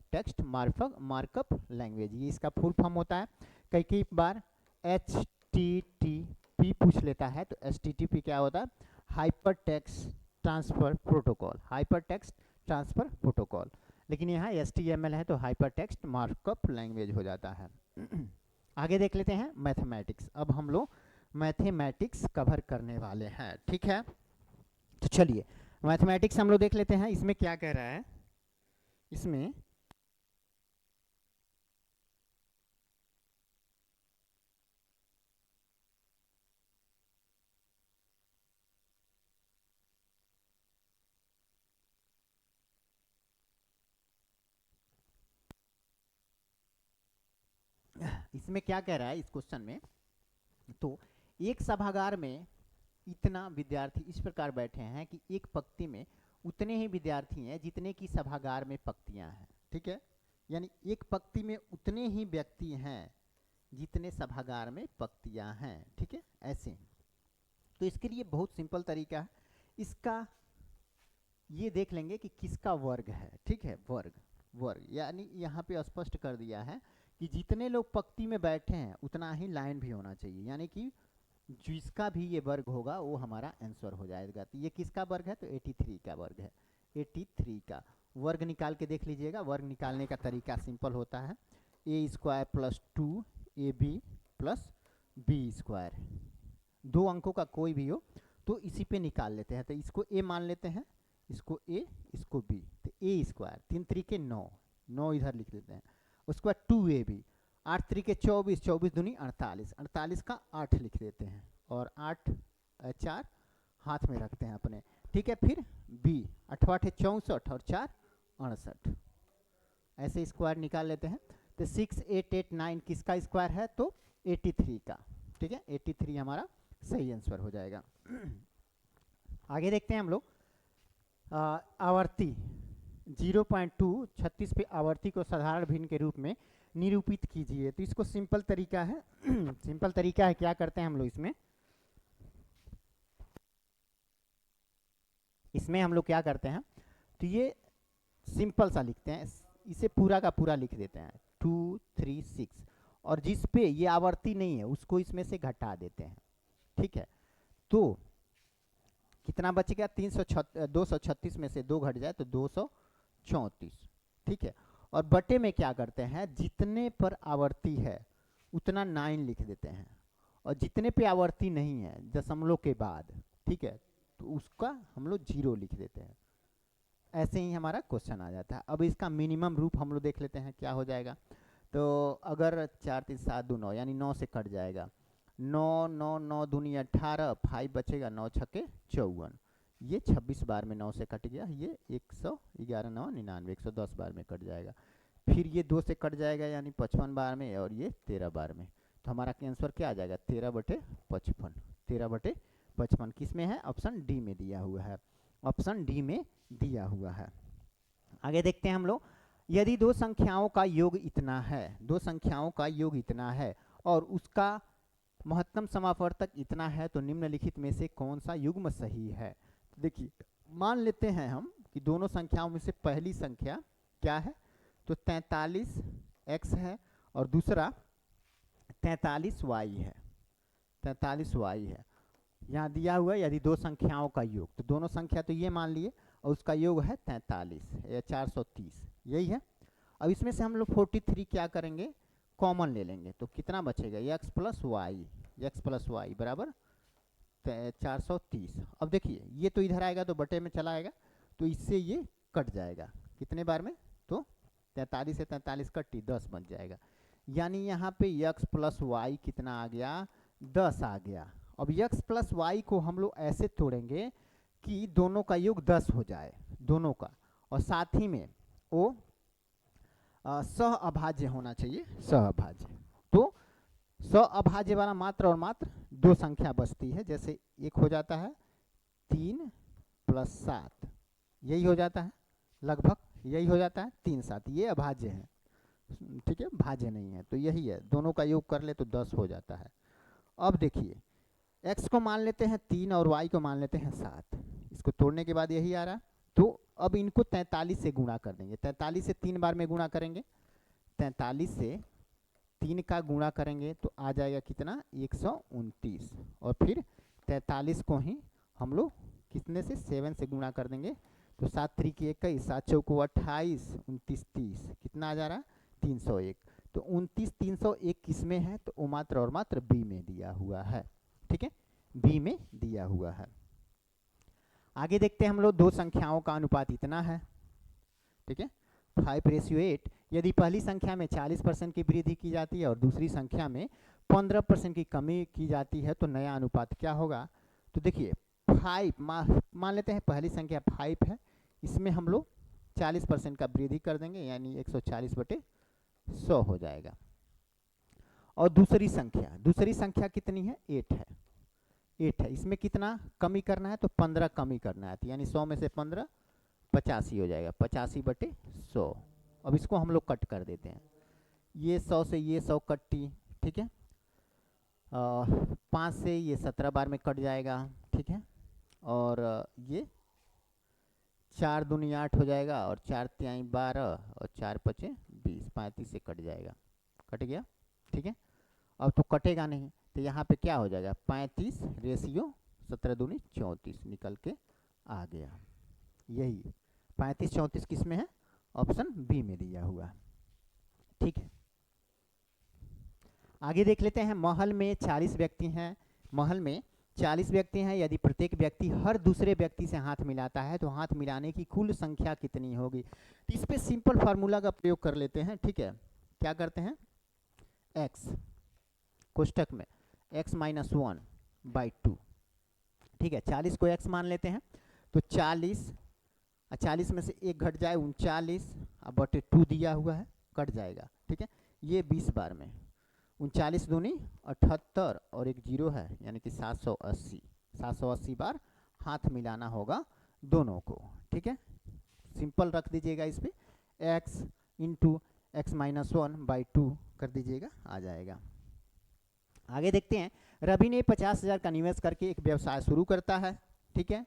text markup language, ये इसका फुल फॉर्म होता है। कई बार HTTP पूछ लेता है, तो HTTP क्या होता है, हाइपर टेक्स्ट ट्रांसफर प्रोटोकॉल, लेकिन यहाँ HTML है तो हाइपर टेक्स्ट मार्कअप लैंग्वेज हो जाता है। आगे देख लेते हैं मैथमेटिक्स। अब हम लोग मैथमेटिक्स कवर करने वाले हैं, ठीक है। तो चलिए मैथमेटिक्स हम लोग देख लेते हैं, इसमें क्या कह रहा है। इसमें क्या कह रहा है इस क्वेश्चन में, तो एक सभागार में इतना विद्यार्थी इस प्रकार बैठे हैं कि एक पंक्ति में उतने ही विद्यार्थी हैं जितने की सभागार में पंक्तियां हैं, ठीक है। यानी एक पंक्ति में उतने ही व्यक्ति हैं जितने सभागार में पंक्तियां हैं, ठीक है, ऐसे। तो इसके लिए बहुत सिंपल तरीका है इसका, ये देख लेंगे कि किसका वर्ग है, ठीक है, वर्ग, यानी यहाँ पे स्पष्ट कर दिया है कि जितने लोग पंक्ति में बैठे हैं उतना ही लाइन भी होना चाहिए, यानी कि जिसका भी ये वर्ग होगा वो हमारा आंसर हो जाएगा। तो ये किसका वर्ग है? तो 83 का वर्ग है। 83 का वर्ग निकाल के देख लीजिएगा। वर्ग निकालने का तरीका सिंपल होता है, a square plus 2ab plus b square, दो अंकों का कोई भी हो तो इसी पे निकाल लेते हैं। तो इसको ए मान लेते हैं, इसको ए, इसको बी, तो ए स्क्वायर 3 3 9, 9 इधर लिख देते हैं। उसके बाद 2ab, 8 3 24, 24 दूनी 48, 48 का 8 लिख देते हैं और 8 4 हाथ में रखते हैं अपने, ठीक है। फिर बी, 8 8 64 और 4 68, ऐसे स्क्वायर निकाल लेते हैं। तो 6 8 8 9 किसका स्क्वायर है? तो 83 का, ठीक है। 83 हमारा सही आंसर हो जाएगा। आगे देखते हैं हम लोग आवर्ती 0.2 36 पे आवर्ती को साधारण भिन्न के रूप में निरूपित कीजिए। तो इसको सिंपल तरीका है सिंपल तरीका है, क्या करते हैं हम लोग इसमें हम लोग क्या करते हैं, तो ये सिंपल सा लिखते हैं, इसे पूरा का पूरा लिख देते हैं 2 3 6, और जिस पे ये आवर्ती नहीं है उसको इसमें से घटा देते हैं, ठीक है। तो कितना बचेगा? 236 में से 2 घट जाए तो 234, ठीक है। और बटे में क्या करते हैं, जितने पर आवर्ती है उतना 9 लिख देते हैं, और जितने पे आवर्ती नहीं है दशमलव के बाद, ठीक है, तो उसका हम लोग 0 लिख देते हैं। ऐसे ही हमारा क्वेश्चन आ जाता है। अब इसका मिनिमम रूप हम लोग देख लेते हैं क्या हो जाएगा। तो अगर 4 3 7 2 9, यानी 9 से कट जाएगा, 9 9 9 दूनी 18, 5 बचेगा, 9 छक्के 54, ये 26 बार में 9 से कट गया, ये 111 9 99, 110 बार में कट जाएगा। फिर ये 2 से कट जाएगा यानी 55 बार में, और ये 13 बार में। तो हमारा आंसर क्या आ जाएगा? 13/55, 13/55 किस में है? ऑप्शन डी में दिया हुआ है, ऑप्शन डी में दिया हुआ है। आगे देखते हैं हम लोग, यदि दो संख्याओं का योग इतना है, दो संख्याओं का योग इतना है और उसका महत्तम समापवर्तक इतना है, तो निम्नलिखित में से कौन सा युग्म सही है? तो देखिए, मान लेते हैं हम कि दोनों संख्याओं में से पहली संख्या क्या है? तो 43x है और दूसरा 43y है, 43y है। यहाँ दिया हुआ है यदि दो संख्याओं का योग, तो दोनों संख्या तो ये मान लिए और उसका योग है 43 या 430, यही है। अब इसमें से हम लोग 43 क्या करेंगे? कॉमन ले लेंगे, तो कितना बचेगा? x प्लस वाई बराबर 430। अब देखिए, ये तो इधर आएगा तो बटे में चला आएगा, तो इससे ये कट जाएगा कितने बार में? तो 43 से 43 कटी 10 बन जाएगा, यानी यहाँ पे x प्लस वाई कितना आ गया? 10 आ गया। अब x प्लस वाई को हम लोग ऐसे तोड़ेंगे कि दोनों का योग 10 हो जाए, दोनों का, और साथ ही में वो सह अभाज्य होना चाहिए, सह अभाज्य। तो सह अभाज्य वाला मात्र और मात्र दो संख्या बचती है, जैसे एक हो जाता है 3 + 7, यही हो जाता है, लगभग यही हो जाता है 3 7, ये अभाज्य है, ठीक है, भाज्य नहीं है। तो यही है, दोनों का योग कर ले तो 10 हो जाता है। अब देखिए, x को मान लेते हैं 3 और y को मान लेते हैं 7, इसको तोड़ने के बाद यही आ रहा। तो अब इनको 43 से गुणा कर देंगे, 43 से 3 बार में गुणा करेंगे, 43 से 3 का गुणा करेंगे तो आ जाएगा कितना? 129, और फिर 43 को ही हम लोग कितने से? 7 से गुणा कर देंगे, तो 7 3 की 21, 7 चौको 28, 29 30, कितना आ जा रहा? 301। तो 29 301 किस में है? तो वो मात्र और मात्र बी में दिया हुआ है, ठीक है, बी में दिया हुआ है। आगे देखते हैं हम लोग, दो संख्याओं का अनुपात इतना है, ठीक है, 5:8। यदि पहली संख्या में 40% की वृद्धि की जाती है और दूसरी संख्या में 15% की कमी की जाती है, तो नया अनुपात क्या होगा? तो देखिए, 5 मान लेते हैं पहली संख्या 5 है, इसमें हम लोग 40% का वृद्धि कर देंगे, यानी 140/100 हो जाएगा। और दूसरी संख्या कितनी है? 8 है, 8 है, इसमें कितना कमी करना है? तो 15 कमी करना है, तो यानी 100 में से 15 85 हो जाएगा, 85/100। अब इसको हम लोग कट कर देते हैं, ये 100 से ये 100 कट्टी, ठीक है, 5 से ये 17 बार में कट जाएगा, ठीक है, और ये 4 दूनी 8 हो जाएगा, और 4 तिहाई 12, और 4 पचे 20, 35 से कट जाएगा, कट गया। ठीक है, अब तो कटेगा नहीं, तो यहाँ पे क्या हो जाएगा, 35 रेशियो 17 दूनी 34 निकल के आ गया। यही 35 34 किस में है, ऑप्शन बी में दिया हुआ। ठीक है, आगे देख लेते हैं। महल में 40 व्यक्ति हैं, महल में 40 व्यक्ति हैं, यदि प्रत्येक व्यक्ति हर दूसरे व्यक्ति से हाथ मिलाता है तो हाथ मिलाने की कुल संख्या कितनी होगी। तो इस पे सिंपल फार्मूला का प्रयोग कर लेते हैं। ठीक है, क्या करते हैं, x कोष्टक में x माइनस 1/2। ठीक है, 40 को x मान लेते हैं, तो 40 में से एक घट जाए 39, अब बटे 2 दिया हुआ है, कट जाएगा। ठीक है, ये 20 बार में 39 दूनी 78, और एक जीरो है यानी कि 780 बार हाथ मिलाना होगा दोनों को। ठीक है, सिंपल रख दीजिएगा इस पे, x इंटू x माइनस 1/2 कर दीजिएगा, आ जाएगा। आगे देखते हैं। रवि ने 50,000 का निवेश करके एक व्यवसाय शुरू करता है। ठीक है,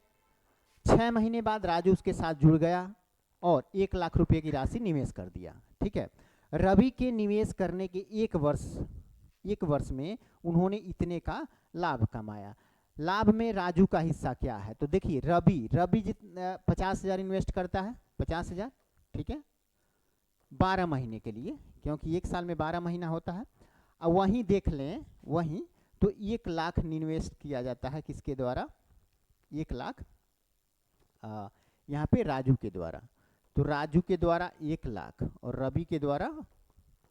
6 महीने बाद राजू उसके साथ जुड़ गया और 1 लाख रुपए की राशि निवेश कर दिया। ठीक है, रवि के निवेश करने के एक वर्ष में उन्होंने इतने का लाभ कमाया। लाभ में राजू का हिस्सा क्या है, तो देखिए रवि 50,000 इन्वेस्ट करता है, 50,000। ठीक है, 12 महीने के लिए, क्योंकि एक साल में 12 महीना होता है। अब वहीं देख लें, वहीं तो 1 लाख इन्वेस्ट किया जाता है, किसके द्वारा, 1 लाख यहाँ पे राजू के द्वारा। तो राजू के द्वारा 1 लाख और रवि के द्वारा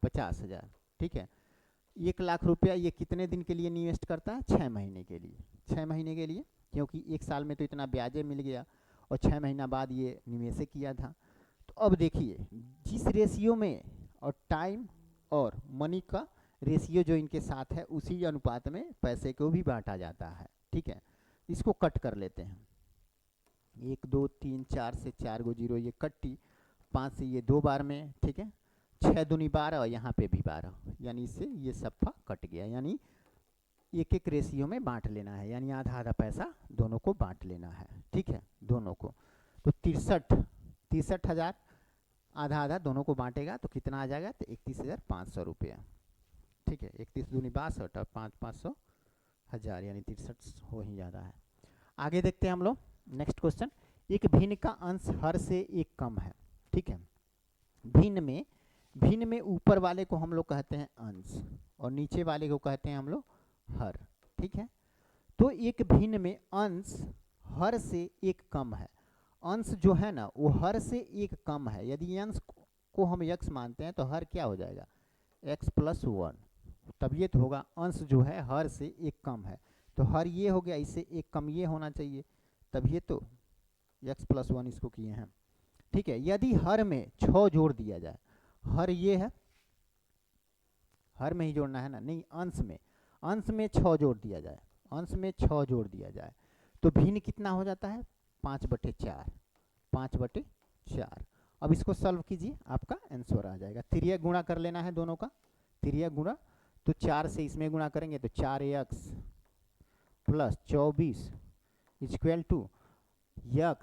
50,000। ठीक है, 1 लाख रुपया ये कितने दिन के लिए इन्वेस्ट करता है, 6 महीने के लिए। 6 महीने के लिए, क्योंकि एक साल में तो इतना ब्याजे मिल गया और 6 महीना बाद ये निवेश किया था। तो अब देखिए, जिस रेशियो में और टाइम और मनी का रेशियो जो इनके साथ है, उसी अनुपात में पैसे को भी बांटा जाता है। ठीक है, इसको कट कर लेते हैं। 1 2 3 4 से 4 गो जीरो ये कट्टी, 5 से ये 2 बार में। ठीक है, 6 दूनी 12 और यहाँ पे भी 12, यानी इससे ये सफ़ा कट गया। यानी एक एक रेशियो में बांट लेना है, यानी आधा आधा पैसा दोनों को बांट लेना है। ठीक है, दोनों को। तो 63,000 आधा आधा दोनों को बांटेगा तो कितना आ जाएगा, तो 31,500 रुपया। ठीक है, 31 दूनी 62 और 5 500 हज़ार, यानी 63 हो ही ज़्यादा है। आगे देखते हैं हम लोग। नेक्स्ट क्वेश्चन, एक भिन्न का अंश हर से एक कम है। ठीक है, भिन्न में ऊपर वाले को हम लोग कहते हैं अंश और नीचे वाले को कहते हैं हम लोग हर। ठीक है, तो एक भिन्न में अंश हर से एक कम है। अंश जो है ना वो हर से एक कम है। यदि अंश को हम x मानते हैं तो हर क्या हो जाएगा, x + 1, तब ये तो होगा अंश जो है हर से एक कम है। तो हर ये हो गया, इससे एक कम ये होना चाहिए, तब ये तो x + 1 इसको किए हैं। ठीक है, यदि हर में 6 जोड़ दिया जाए, हर ये है, हर में ही जोड़ना है ना, नहीं अंश में 6 जोड़ दिया जाए, अंश में 6 जोड़ दिया जाए तो भिन्न कितना हो जाता है, 5/4, 5/4। अब इसको सॉल्व कीजिए, आपका आंसर आ जाएगा। तिर्यक गुणा कर लेना है दोनों का, तिर्यक गुणा। तो 4 से इसमें गुणा करेंगे तो 4x + 24 इक्वल टू x,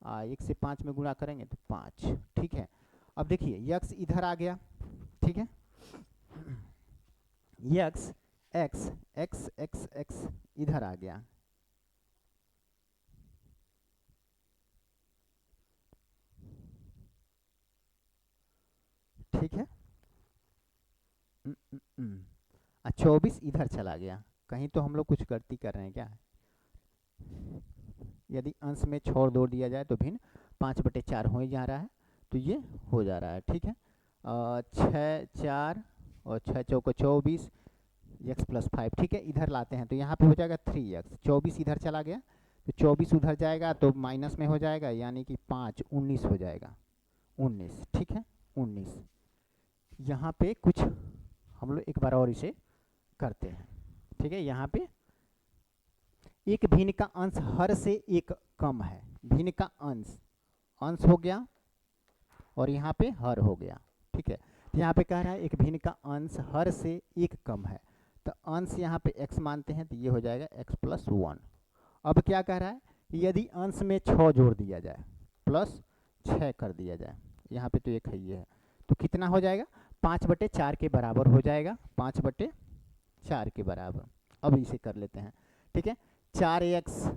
1 से 5 में गुणा करेंगे तो 5। ठीक है, अब देखिए x इधर आ गया। ठीक है, x इधर आ गया। ठीक है, 24 इधर चला गया। कहीं तो हम लोग कुछ गलती कर रहे हैं क्या। यदि अंश में 6 जोड़ दिया जाए तो भिन्न 5/4 हो ही जा रहा है, तो ये हो जा रहा है। ठीक है, 6 4 और 6 चौको 24, x + 5। ठीक है, इधर लाते हैं तो यहाँ पे हो जाएगा 3x, 24 इधर चला गया तो 24 उधर जाएगा तो माइनस में हो जाएगा, यानी कि 5 19 हो जाएगा, 19। ठीक है, 19। यहाँ पे कुछ हम लोग एक बार और इसे करते हैं। ठीक है, यहाँ पे एक भिन्न का अंश हर से एक कम है। भिन्न का अंश हो गया और यहाँ पे हर हो गया। ठीक है, यहाँ पे कह रहा है एक भिन्न का अंश हर से एक कम है, तो अंश यहाँ पे x मानते हैं तो ये हो जाएगा x + 1। अब क्या कह रहा है, यदि अंश में 6 जोड़ दिया जाए प्लस 6 कर दिया जाए, यहाँ पे तो 1 है ये है, तो कितना हो जाएगा 5/4 के बराबर हो जाएगा, 5/4 के बराबर। अब इसे कर लेते हैं, ठीक है। 4x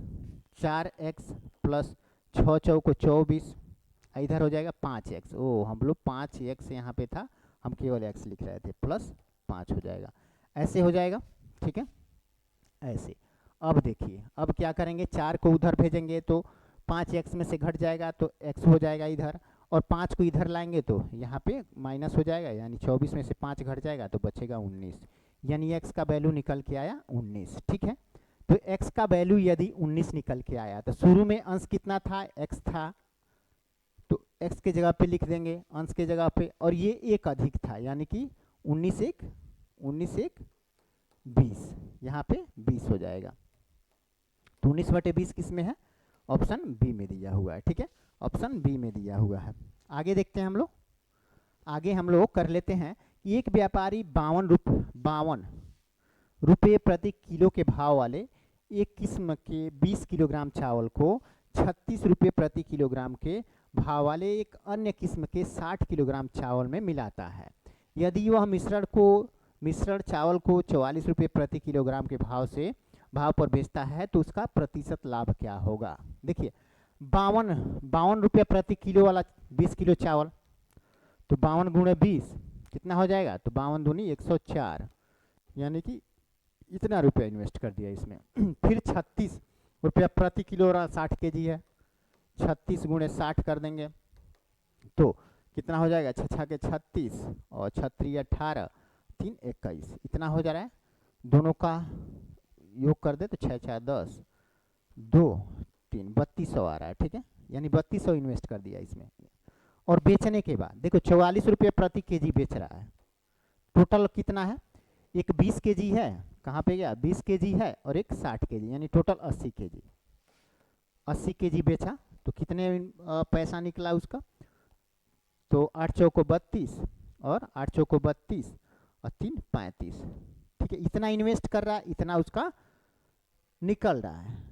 प्लस 6 चौको 24, इधर हो जाएगा 5x। ओ हम लोग 5x यहाँ पे था, हम केवल x लिख रहे थे, प्लस 5 हो जाएगा, ऐसे हो जाएगा, ठीक है, ऐसे। अब देखिए अब क्या करेंगे, 4 को उधर भेजेंगे तो 5x में से घट जाएगा तो x हो जाएगा इधर, और 5 को इधर लाएंगे तो यहाँ पे माइनस हो जाएगा, यानी 24 में से 5 घट जाएगा तो बचेगा 19, यानी x का वैल्यू निकल के आया 19, ठीक है। तो x का वैल्यू यदि 19 निकल के आया तो शुरू में अंश कितना था, x था, तो x के जगह पे लिख देंगे अंश के जगह पे, और ये एक अधिक था, यानी कि 19 1 20, यहाँ पे 20 हो जाएगा। तो 19/20 किस में है, ऑप्शन बी में दिया हुआ है, ठीक है, ऑप्शन बी में दिया हुआ है। आगे देखते हैं हम लोग, आगे हम लोग कर लेते हैं कि एक व्यापारी 52 रुपये प्रति किलो के भाव वाले एक किस्म के 20 किलोग्राम चावल को 36 रुपये प्रति किलोग्राम के भाव वाले एक अन्य किस्म के 60 किलोग्राम चावल में मिलाता है। यदि वह मिश्रण चावल को 44 रुपये प्रति किलोग्राम के भाव पर बेचता है तो उसका प्रतिशत लाभ क्या होगा। देखिए 52 रुपये प्रति किलो वाला 20 किलो चावल, तो 52 गुणे 20 कितना हो जाएगा, तो 52 दूनी 104, यानी कि इतना रुपया इन्वेस्ट कर दिया इसमें। फिर 36 रुपया प्रति किलो 60 केजी है, 36 गुणे 60 कर देंगे तो कितना हो जाएगा, 6 के 36 और 36 18 3 21, इतना हो जा रहा है, दोनों का योग कर दे तो 6 6 10 2 3 3200 आ रहा है, ठीक है, यानी 3200 इन्वेस्ट कर दिया इसमें। और बेचने के बाद देखो 44 रुपये प्रति केजी बेच रहा है, टोटल कितना है, एक 20 केजी है, कहाँ पे गया 20 केजी है, और एक 60 केजी, यानी टोटल 80 केजी, 80 केजी बेचा तो कितने पैसा निकला उसका, तो 8 चौको 32 और 8 चौको 32 और 3 35, ठीक है, इतना इन्वेस्ट कर रहा है, इतना उसका निकल रहा है,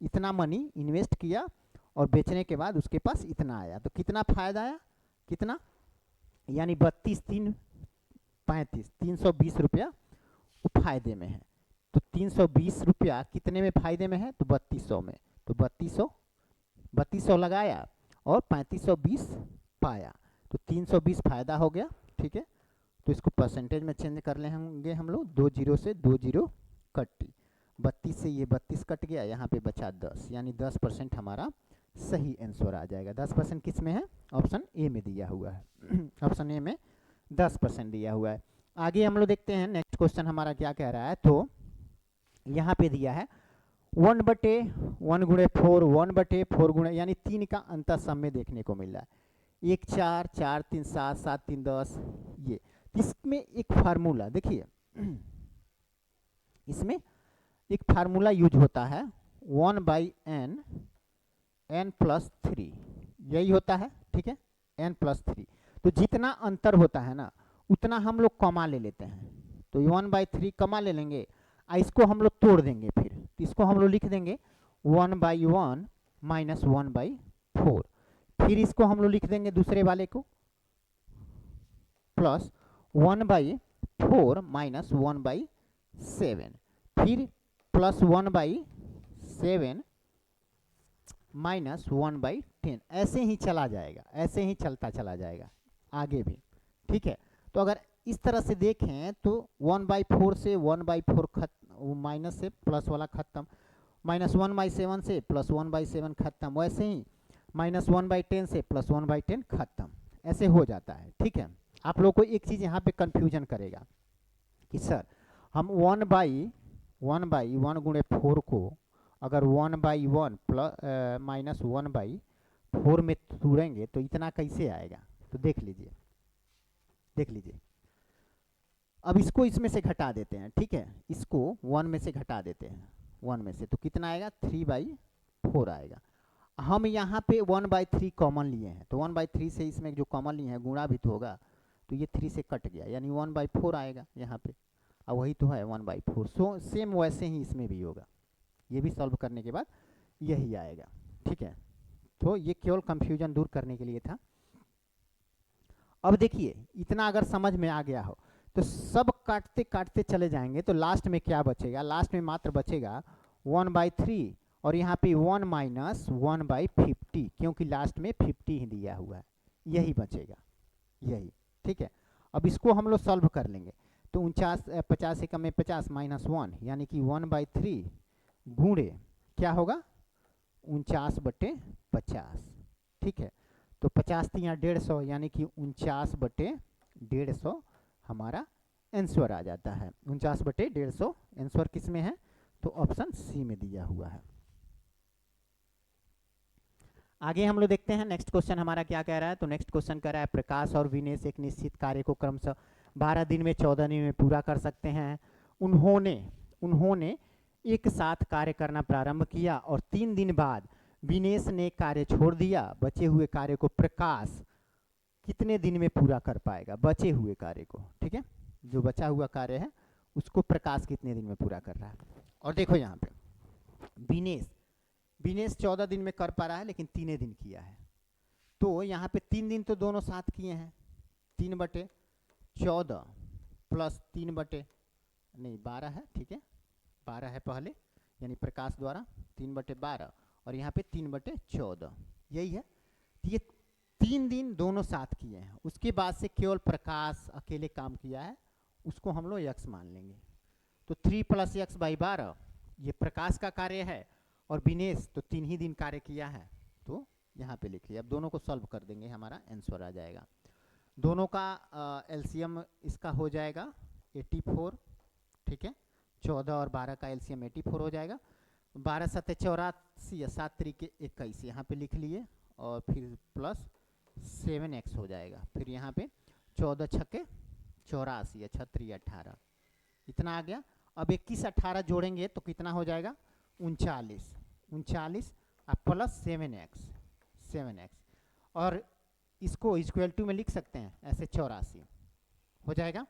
इतना मनी इन्वेस्ट किया और बेचने के बाद उसके पास इतना आया, तो कितना फायदा आया, कितना, यानी 32 3 35 320 रुपया फायदे में है। तो 320 रुपया कितने में फायदे में है, तो 3200 में, तो 3200 लगाया और 3520 पाया, तो 320 फायदा हो गया, ठीक है। तो इसको परसेंटेज में चेंज कर लेंगे हम लोग, 2 0 से 2 0 कटी, 32 से ये 32 कट गया, यहाँ पे बचा 10, यानी 10% हमारा सही आंसर आ जाएगा। 10% किस में है, ऑप्शन ए में दिया हुआ है, ऑप्शन ए में 10% दिया हुआ है। आगे हम लोग देखते हैं नेक्स्ट क्वेश्चन हमारा क्या कह रहा है, तो यहाँ पे दिया है 1/1 गुणे 4 1/4 गुणे, यानी 3 का अंतर सम में देखने को मिल रहा है, 1 4 4 3 7 7 3 10, ये इसमें एक फार्मूला देखिए, इसमें एक फार्मूला यूज होता है 1/n n+3, यही होता है, ठीक है, n+3, तो जितना अंतर होता है ना उतना हम लोग कमा ले लेते हैं, तो 1/3 कमा ले लेंगे, इसको हम लोग तोड़ देंगे, फिर तो इसको हम लोग लिख देंगे 1/1 माइनस 1/4, फिर इसको हम लोग लिख देंगे दूसरे वाले को प्लस 1/4 माइनस 1/7, फिर प्लस 1/7 माइनस 1/10, ऐसे ही चला जाएगा, ऐसे ही चलता चला जाएगा आगे भी, ठीक है। तो अगर इस तरह से देखें तो 1/4 से 1/4 खत्म, माइनस से प्लस वाला खत्म, माइनस 1/7 से प्लस 1/7 खत्म, वैसे ही माइनस 1/10 से प्लस 1/10 खत्म, ऐसे हो जाता है, ठीक है। आप लोग को एक चीज़ यहाँ पे कन्फ्यूजन करेगा कि सर हम 1/1 गुणे 4 को अगर 1/1 प्लस माइनस 1/4 में तोड़ेंगे तो इतना कैसे आएगा, तो देख लीजिए, देख लीजिए, अब इसको इसमें से घटा देते हैं, ठीक है, इसको 1 में से घटा देते हैं, 1 में से, तो कितना आएगा 3/4 आएगा। हम यहाँ पे 1/3 कॉमन लिए हैं, तो 1/3 से इसमें जो कॉमन लिए हैं गुणा भी तो होगा, तो ये 3 से कट गया, यानी 1/4 आएगा यहाँ पे, अब वही तो है 1/4, सो सेम वैसे ही इसमें भी होगा, ये भी सॉल्व करने के बाद यही आएगा, ठीक है। तो ये केवल कंफ्यूजन दूर करने के लिए था। अब देखिए इतना अगर समझ में आ गया हो तो सब काटते काटते चले जाएंगे तो लास्ट में क्या बचेगा, लास्ट में मात्र बचेगा 1/3 और यहाँ पे 1 माइनस 1/50, क्योंकि लास्ट में 50 ही दिया हुआ है, यही बचेगा, यही। ठीक है, अब इसको हम लोग सॉल्व कर लेंगे। तो 50 से कम में 50 माइनस 1 यानी कि 1/3 गुणे क्या होगा 49/50। ठीक है, तो 50 थी यहाँ 150 यानी कि 49/150 हमारा आंसर आ जाता है। 49/150 आंसर किस में है, तो ऑप्शन सी में दिया हुआ है। आगे हम लोग देखते हैं नेक्स्ट क्वेश्चन हमारा क्या कह रहा है। तो नेक्स्ट क्वेश्चन कह रहा है प्रकाश और विनेश एक निश्चित कार्य को क्रमशः 12 दिन में 14 दिन में पूरा कर सकते हैं। उन्होंने एक साथ कार्य करना प्रारंभ किया और 3 दिन बाद विनेश ने कार्य छोड़ दिया। बचे हुए कार्य को प्रकाश कितने दिन में पूरा कर पाएगा, बचे हुए कार्य को। ठीक है, जो बचा हुआ कार्य है उसको प्रकाश कितने दिन में पूरा कर रहा है। और देखो यहाँ पे विनेश 14 दिन में कर पा रहा है लेकिन 3 दिन किया है। तो यहाँ पे 3 दिन तो दोनों साथ किए हैं, 3/14 प्लस 12 है। ठीक है, 12 है पहले, यानी प्रकाश द्वारा 3/12 और यहाँ पे 3/14 यही है। तो ये 3 दिन दोनों साथ किए हैं, उसके बाद से केवल प्रकाश अकेले काम किया है, उसको हम लोग x मान लेंगे। तो 3 + x/12 ये प्रकाश का कार्य है और विनेश तो 3 ही दिन कार्य किया है, तो यहाँ पे लिख लिया। अब दोनों को सॉल्व कर देंगे, हमारा आंसर आ जाएगा। दोनों का एलसीएम इसका हो जाएगा 84। ठीक है, 14 और 12 का एलसीएम 84 हो जाएगा। 12 × 7 = 84 या 7 × 3 = 21 यहाँ पे लिख लिए और फिर प्लस 7x हो जाएगा। फिर यहाँ पे 14 × 6 = 84 या 6 × 3 = 18, इतना आ गया। अब 21 18 जोड़ेंगे तो कितना हो जाएगा 39 और प्लस 7x और इसको इक्वल टू में लिख सकते हैं ऐसे 84 हो जाएगा।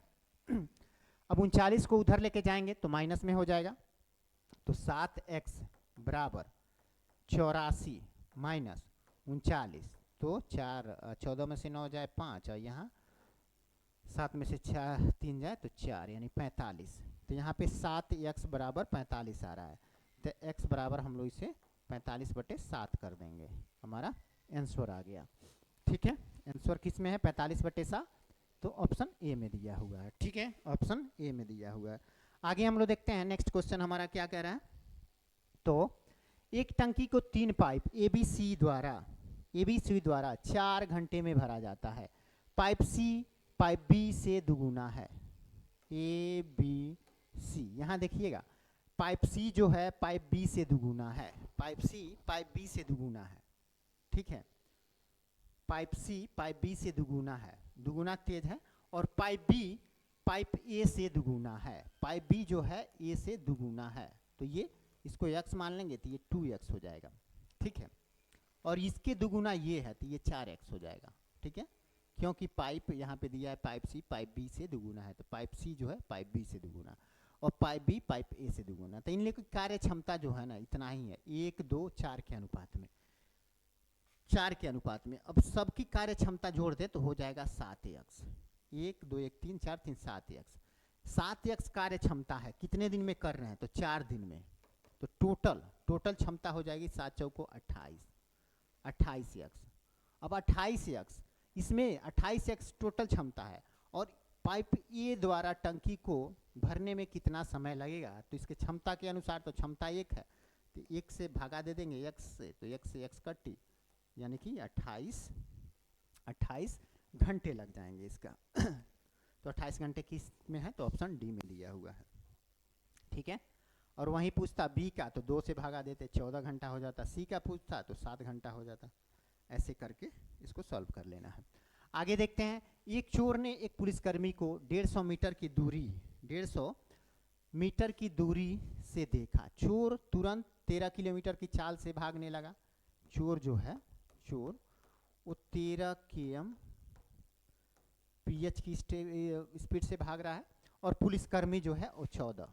अब 39 को उधर लेके जाएंगे तो माइनस में हो जाएगा, तो 7x = 84 माइनस 39, तो 14 में से 9 जाए 5 और यहाँ 7 में से 3 जाए तो 4 यानी 45। तो यहाँ पे 7x = 45 आ रहा है, तो x बराबर हम लोग इसे 45/7 कर देंगे, हमारा आंसर आ गया। ठीक है, आंसर किस में है 45/7, तो ऑप्शन ए में दिया हुआ है। ठीक है, ऑप्शन ए में दिया हुआ है। आगे हम लोग देखते हैं नेक्स्ट क्वेश्चन हमारा क्या कह रहा है। तो एक टंकी को 3 पाइप एबीसी द्वारा 4 घंटे में भरा जाता है। पाइप सी पाइप बी से दुगुना है। ए बी सी, यहाँ देखिएगा पाइप सी जो है पाइप बी से दुगुना है, पाइप सी पाइप बी से दुगुना है। ठीक है, पाइप सी पाइप बी से दुगुना है, दुगुना तेज है, और पाइप बी पाइप ए से दुगुना है, पाइप बी जो है ए से दुगुना है। तो ये इसको x मान लेंगे तो ये 2x हो जाएगा। ठीक है, और इसके दुगुना ये है तो ये 4x हो जाएगा। ठीक है, क्योंकि पाइप यहाँ पे दिया है पाइप सी पाइप बी से दुगुना है, तो पाइप सी जो है पाइप बी से दुगुना और पाइप बी पाइप ए से दुगुना। तो इन लोगों की कार्य क्षमता जो है ना इतना ही है, 1 2 4 के अनुपात में, 4 के अनुपात में। अब सबकी कार्य क्षमता जोड़ दे तो हो जाएगा 7x। 1 2 1 3 4 3 7x, 7x कार्य क्षमता है। कितने दिन में कर रहे हैं, तो 4 दिन में। तो टोटल क्षमता हो जाएगी 7 चौको 28x। अब 28x, इसमें 28x टोटल क्षमता है और पाइप ए द्वारा टंकी को भरने में कितना समय लगेगा, तो इसके क्षमता के अनुसार तो क्षमता 1 है, तो 1 से भागा दे देंगे x से, तो x से x कटी, यानी कि 28 घंटे लग जाएंगे इसका। तो 28 घंटे किस में है, तो ऑप्शन डी में दिया हुआ है। ठीक है, और वहीं पूछता बी का तो 2 से भागा देते 14 घंटा हो जाता, सी का पूछता तो 7 घंटा हो जाता। ऐसे करके इसको सॉल्व कर लेना है। आगे देखते हैं, एक चोर ने एक पुलिसकर्मी को 150 मीटर की दूरी से देखा। चोर तुरंत 13 किलोमीटर की चाल से भागने लगा। चोर वो 13 km/h की स्पीड से भाग रहा है और पुलिसकर्मी जो है वो 14,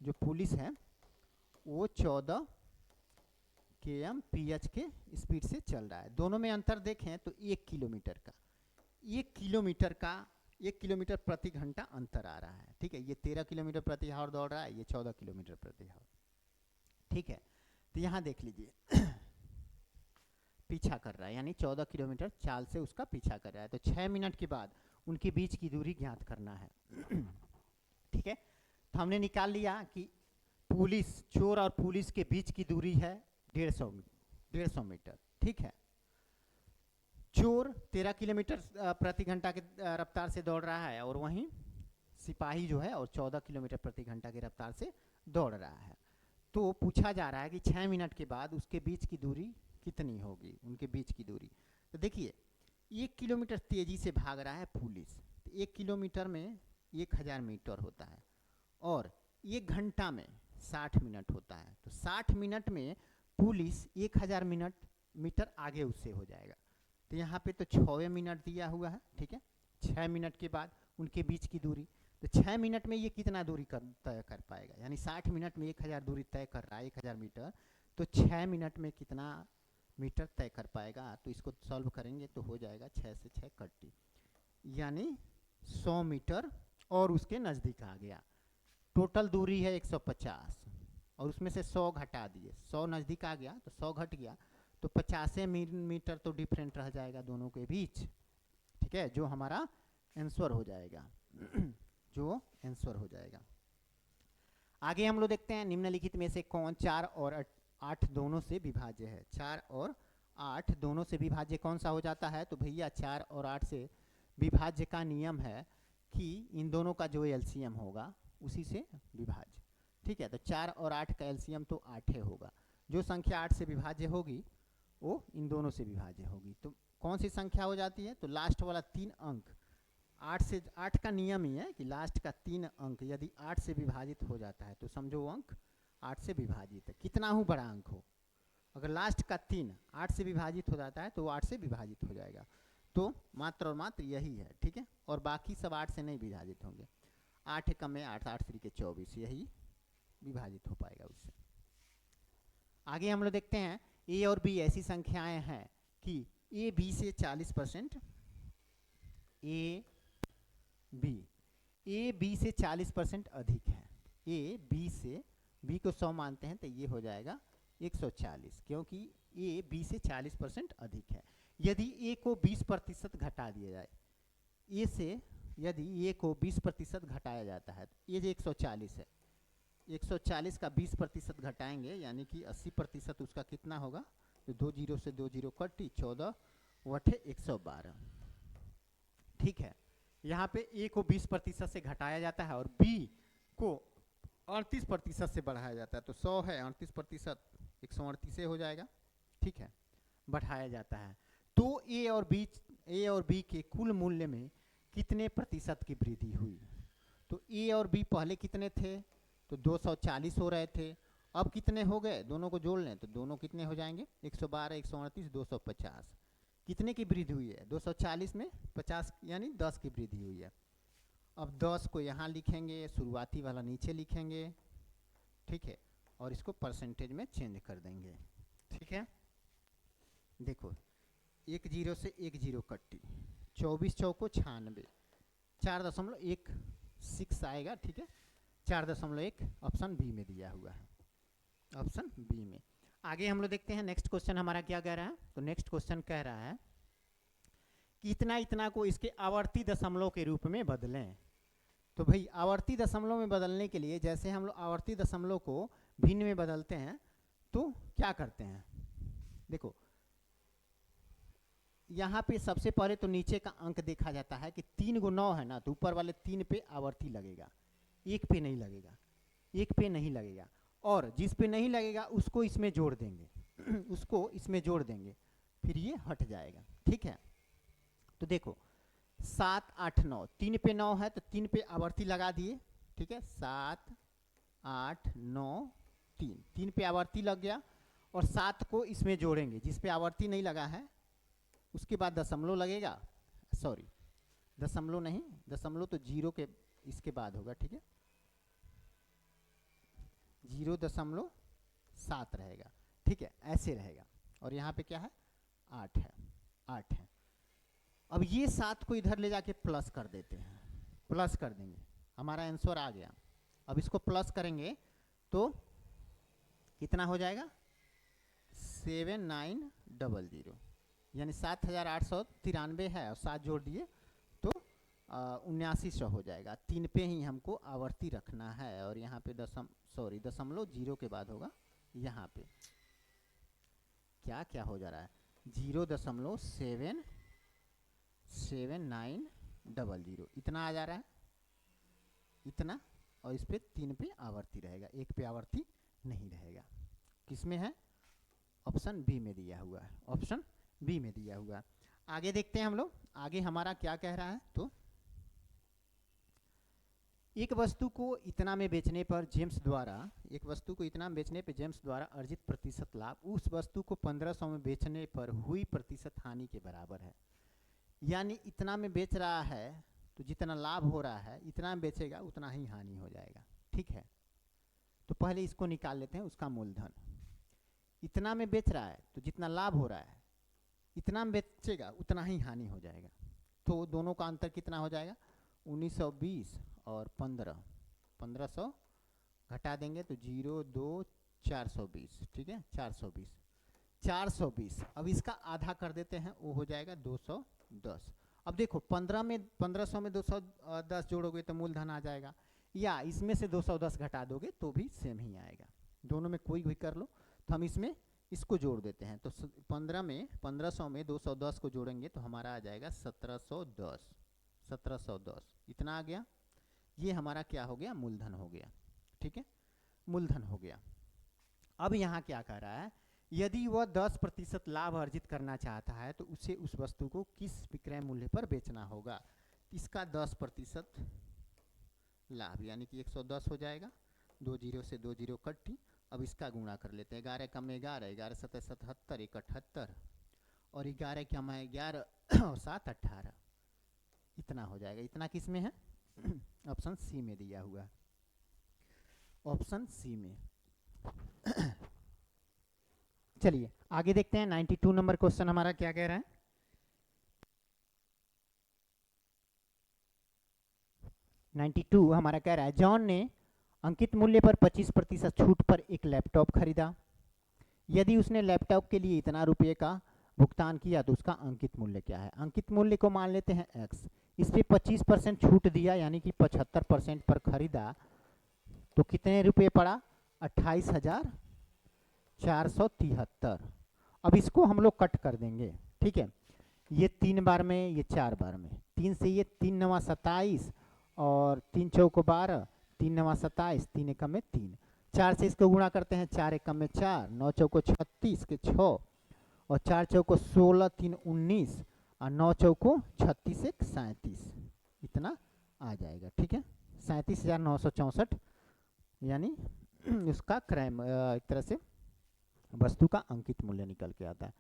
जो पुलिस है वो 14 kmph के स्पीड से चल रहा है। दोनों में अंतर देखें तो 1 किलोमीटर का 1 किलोमीटर प्रति घंटा अंतर आ रहा है। ठीक है, ये 13 किलोमीटर प्रति आवर दौड़ रहा है, ये 14 किलोमीटर प्रति आवर। ठीक है, तो यहाँ देख लीजिए पीछा कर रहा है, यानी 14 किलोमीटर चाल से उसका पीछा कर रहा है। तो 6 मिनट के बाद उनके बीच की दूरी ज्ञात करना है। ठीक है, तो हमने निकाल लिया कि चोर और पुलिस के बीच की दूरी है 150 मीटर। ठीक है, चोर 13 किलोमीटर प्रति घंटा के रफ्तार से दौड़ रहा है और वहीं सिपाही जो है और 14 किलोमीटर प्रति घंटा की रफ्तार से दौड़ रहा है। तो पूछा जा रहा है कि 6 मिनट के बाद उसके बीच की दूरी कितनी होगी, उनके बीच की दूरी। तो देखिए 1 किलोमीटर तेजी से भाग रहा है पुलिस, तो 1 किलोमीटर में 1000 मीटर होता है और 1 घंटा में 60 मिनट होता है। तो 60 मिनट में पुलिस 1000 मीटर आगे उससे हो जाएगा। तो यहाँ पे तो 6 मिनट दिया हुआ है। ठीक है, 6 मिनट के बाद उनके बीच की दूरी, तो 6 मिनट में ये कितना दूरी तय कर पाएगा, यानी 60 मिनट में 1000 दूरी तय कर रहा है 1000 मीटर, तो 6 मिनट में कितना मीटर तय कर पाएगा। तो इसको सॉल्व करेंगे तो हो जाएगा 6 से 6 कट्टी, यानी 100 मीटर और उसके नज़दीक आ गया। टोटल दूरी है 150 और उसमें से 100 घटा दिए, 100 नज़दीक आ गया तो 100 घट गया, तो 50 मीटर तो डिफरेंट रह जाएगा दोनों के बीच। ठीक है, जो हमारा आंसर हो जाएगा जो आंसर हो जाएगा। आगे हम लोग देखते हैं निम्नलिखित में से कौन 4 और 8 दोनों से विभाज्य है। 4 और 8 दोनों से विभाज्य कौन सा हो जाता है, तो भैया 4 और 8 से विभाज्य का नियम है कि इन दोनों का जो एलसीएम होगा उसी से विभाज्य। ठीक है, तो 4 और 8 का एलसीएम तो 8 होगा, जो संख्या 8 से विभाज्य होगी वो इन दोनों से विभाज्य होगी। तो कौन सी संख्या हो जाती है, तो लास्ट वाला 3 अंक 8 का नियम ही है कि लास्ट का 3 अंक यदि 8 से विभाजित हो जाता है तो समझो वो अंक 8 से विभाजित है, कितना ही बड़ा अंक हो। अगर लास्ट का 3 8 से विभाजित हो जाता है तो वो 8 से विभाजित हो जाएगा। तो मात्र और मात्र यही है। ठीक है, और बाकी सब 8 से नहीं विभाजित होंगे। 8 कम में 8, 8 3 के 24, यही विभाजित हो पाएगा उससे। आगे हम लोग देखते हैं ए और बी ऐसी संख्याएं हैं कि ए बी से 40%, ए बी से 40% अधिक है। ए बी से, बी को 100 मानते हैं तो ये हो जाएगा 140, क्योंकि ए बी से 40% अधिक है। यदि ए को 20% घटा दिया जाए, ए से यदि ए को 20% घटाया जाता है तो ये जो 140 है, 140 का 20% घटाएंगे यानी कि 80% उसका कितना होगा, तो 2 जीरो से 2 जीरो कटी, 14 वठे 112। ठीक है, यहाँ पे ए को 20% से घटाया जाता है और बी को 38% से बढ़ाया जाता है। तो 100 है 38%, 138 हो जाएगा। ठीक है, बढ़ाया जाता है। तो ए और बी के कुल मूल्य में कितने प्रतिशत की वृद्धि हुई, तो ए और बी पहले कितने थे, तो 240 हो रहे थे, अब कितने हो गए, दोनों को जोड़ लें तो दोनों कितने हो जाएंगे, 112, 138, 250। कितने की वृद्धि हुई है, 240 में 50 यानी 10 की वृद्धि हुई है। अब 10 को यहाँ लिखेंगे, शुरुआती वाला नीचे लिखेंगे। ठीक है, और इसको परसेंटेज में चेंज कर देंगे। ठीक है, देखो 1 जीरो से 1 जीरो कट्टी, 24 चौको 96, 4.16 आएगा। ठीक है, 4.1 ऑप्शन बी में दिया हुआ है, ऑप्शन बी में। आगे हम लोग देखते हैं नेक्स्ट क्वेश्चन हमारा क्या कह रहा है। तो नेक्स्ट क्वेश्चन कह रहा है कि इतना इतना को इसके आवर्ती दशमलव के रूप में बदलें। तो भाई आवर्ती दशमलव में बदलने के लिए जैसे हम लोग आवर्ती दशमलव को भिन्न में बदलते हैं तो क्या करते हैं, देखो यहाँ पे सबसे पहले तो नीचे का अंक देखा जाता है कि 3 को 9 है ना, तो ऊपर वाले 3 पे आवर्ती लगेगा, 1 पे नहीं लगेगा, 1 पे नहीं लगेगा, और जिस पे नहीं लगेगा उसको इसमें जोड़ देंगे उसको इसमें जोड़ देंगे, फिर ये हट जाएगा। ठीक है, तो देखो 7 8 9, 3 पे 9 है तो 3 पे आवर्ती लगा दिए। ठीक है, 7 8 9 3 पे आवर्ती लग गया, और 7 को इसमें जोड़ेंगे, जिस पे आवर्ती नहीं लगा है उसके बाद दशमलव लगेगा, सॉरी दशमलव नहीं, दशमलव तो 0 के इसके बाद होगा। ठीक है, 0.7 रहेगा, ठीक है, ऐसे रहेगा। और यहाँ पे क्या है, 8 है, 8 है। अब ये 7 को इधर ले जाके प्लस कर देते हैं, प्लस कर देंगे, हमारा आंसर आ गया। अब इसको प्लस करेंगे तो कितना हो जाएगा, 7900, यानी 7893 है, और 7 जोड़ दिए तो 7900 हो जाएगा। 3 पे ही हमको आवर्ती रखना है, और यहाँ पे दशमलव 0 के बाद होगा, यहाँ पे क्या क्या हो जा रहा है, 0.7900 इतना आ जा रहा है, इतना, और इस पे 3 पे आवर्ती रहेगा, 1 पे आवर्ती नहीं रहेगा। किसमें है, ऑप्शन बी में दिया हुआ है, ऑप्शन बी में दिया हुआ है। आगे देखते हैं हम लोग, आगे हमारा क्या कह रहा है। तो एक वस्तु को इतना में बेचने पर जेम्स द्वारा, एक वस्तु को इतना में बेचने पर जेम्स द्वारा अर्जित प्रतिशत लाभ उस वस्तु को 1500 में बेचने पर हुई प्रतिशत हानि के बराबर है। यानी इतना में बेच रहा है तो जितना लाभ हो रहा है, इतना में बेचेगा उतना ही हानि हो जाएगा, ठीक है। तो पहले इसको निकाल लेते हैं, उसका मूलधन। इतना में बेच रहा है तो जितना लाभ हो रहा है, इतना में बेचेगा उतना ही हानि हो जाएगा। तो दोनों का अंतर कितना हो जाएगा, 1920 और 1500 घटा देंगे तो 0 2 420, ठीक है, 420। अब इसका आधा कर देते हैं, वो हो जाएगा 210। अब देखो 1500 में 210 जोड़ोगे तो मूलधन आ जाएगा, या इसमें से 210 घटा दोगे तो भी सेम ही आएगा, दोनों में कोई भी कर लो। तो हम इसमें इसको जोड़ देते हैं, तो 1500 में 210 को जोड़ेंगे तो हमारा आ जाएगा 1710, इतना आ गया। ये हमारा क्या हो गया, मूलधन हो गया, ठीक है, मूलधन हो गया। अब यहाँ क्या कह रहा है, यदि वह 10% लाभ अर्जित करना चाहता है तो उसे उस वस्तु को किस विक्रय मूल्य पर बेचना होगा। इसका 10% लाभ यानी कि 110 हो जाएगा, 2 जीरो से 2 जीरो कट्टी। अब इसका गुणा कर लेते हैं, 11 कम 11, 11 7 77, 1 78, और 11 कम 11 और 7 18, इतना हो जाएगा। इतना किस में है, ऑप्शन सी में दिया हुआ है, ऑप्शन सी में। चलिए आगे देखते हैं, 92 नंबर क्वेश्चन हमारा क्या कह रहा है। 92 हमारा कह रहा है, जॉन ने अंकित मूल्य पर 25% छूट पर एक लैपटॉप खरीदा। यदि उसने लैपटॉप के लिए इतना रुपये का भुगतान किया तो उसका अंकित मूल्य क्या है। अंकित मूल्य को मान लेते हैं x, इस पे 25% छूट दिया यानी कि 75% पर खरीदा, तो कितने रुपये पड़ा, 28,473। अब इसको हम लोग कट कर देंगे, ठीक है, ये 3 बार में, ये 4 बार में, 3 से ये 3 9 27 और 3 चौको 12, 3 9 27, 3 एकम में 3, 4 से इसको गुणा करते हैं, 4 एकम में 4, 9 चौको 36 के 6, और 4 चौको 16, 3 19, और 9 चौको 36 1 37, इतना आ जाएगा, ठीक है, 37,964, यानी उसका क्रय एक तरह से वस्तु का अंकित मूल्य निकल के आता है।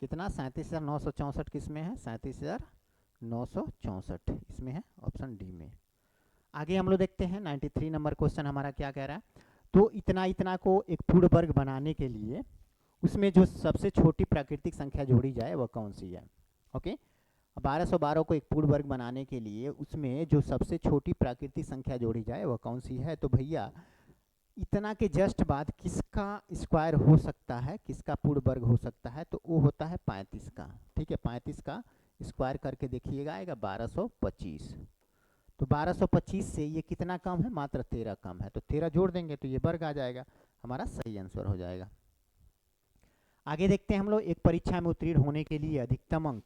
कितना, 37,964 किस में है, 37,964 इसमें है, ऑप्शन डी में। आगे हम लोग देखते हैं 93 नंबर क्वेश्चन हमारा क्या कह रहा है। तो इतना को एक पूर्ण वर्ग बनाने के लिए उसमें जो सबसे छोटी प्राकृतिक संख्या जोड़ी जाए वह कौन सी है। ओके, 1212 को एक पूर्ण वर्ग बनाने के लिए उसमें जो सबसे छोटी प्राकृतिक संख्या जोड़ी जाए वह कौन सी है। तो भैया इतना के जस्ट बाद किसका स्क्वायर हो सकता है, किसका पूर्ण वर्ग हो सकता है, तो वो होता है 35 का, ठीक है, 35 का स्क्वायर करके देखिएगा, आएगा 1225। तो 1225 से ये कितना कम है, मात्र 13 कम है, तो 13 जोड़ देंगे तो ये वर्ग आ जाएगा, हमारा सही आंसर हो जाएगा। आगे देखते हैं हम लोग, एक परीक्षा में उत्तीर्ण होने के लिए अधिकतम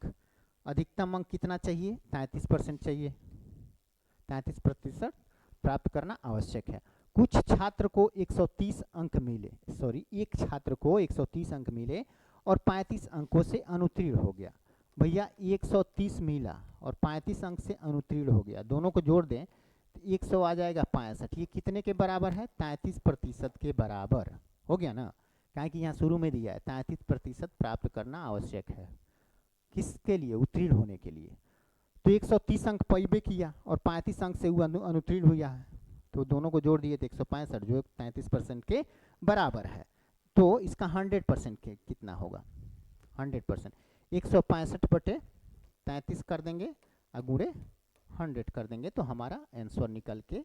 अंक कितना चाहिए, 33% चाहिए, 33% प्राप्त करना आवश्यक है। कुछ छात्र को 130 अंक मिले, एक छात्र को 130 अंक मिले और 35 अंकों से अनुत्तीर्ण हो गया। भैया 130 मिला और 35 अंक से अनुत्तीर्ण हो गया, दोनों को जोड़ दें तो 100 आ जाएगा 65। ये कितने के बराबर है, 33% के बराबर हो गया ना, क्या कि यहाँ शुरू में दिया है 33% प्राप्त करना आवश्यक है, किसके लिए, उत्तीर्ण होने के लिए। तो 130 अंक पैबे किया और 35 अंक से वो अनुत्तीर्ण हुआ है, तो दोनों को जोड़ दिए तो 165, जो 33% के बराबर है। तो इसका 100% कितना होगा, 100%, 165/33 कर देंगे और गुणे 100 कर देंगे तो हमारा आंसर निकल के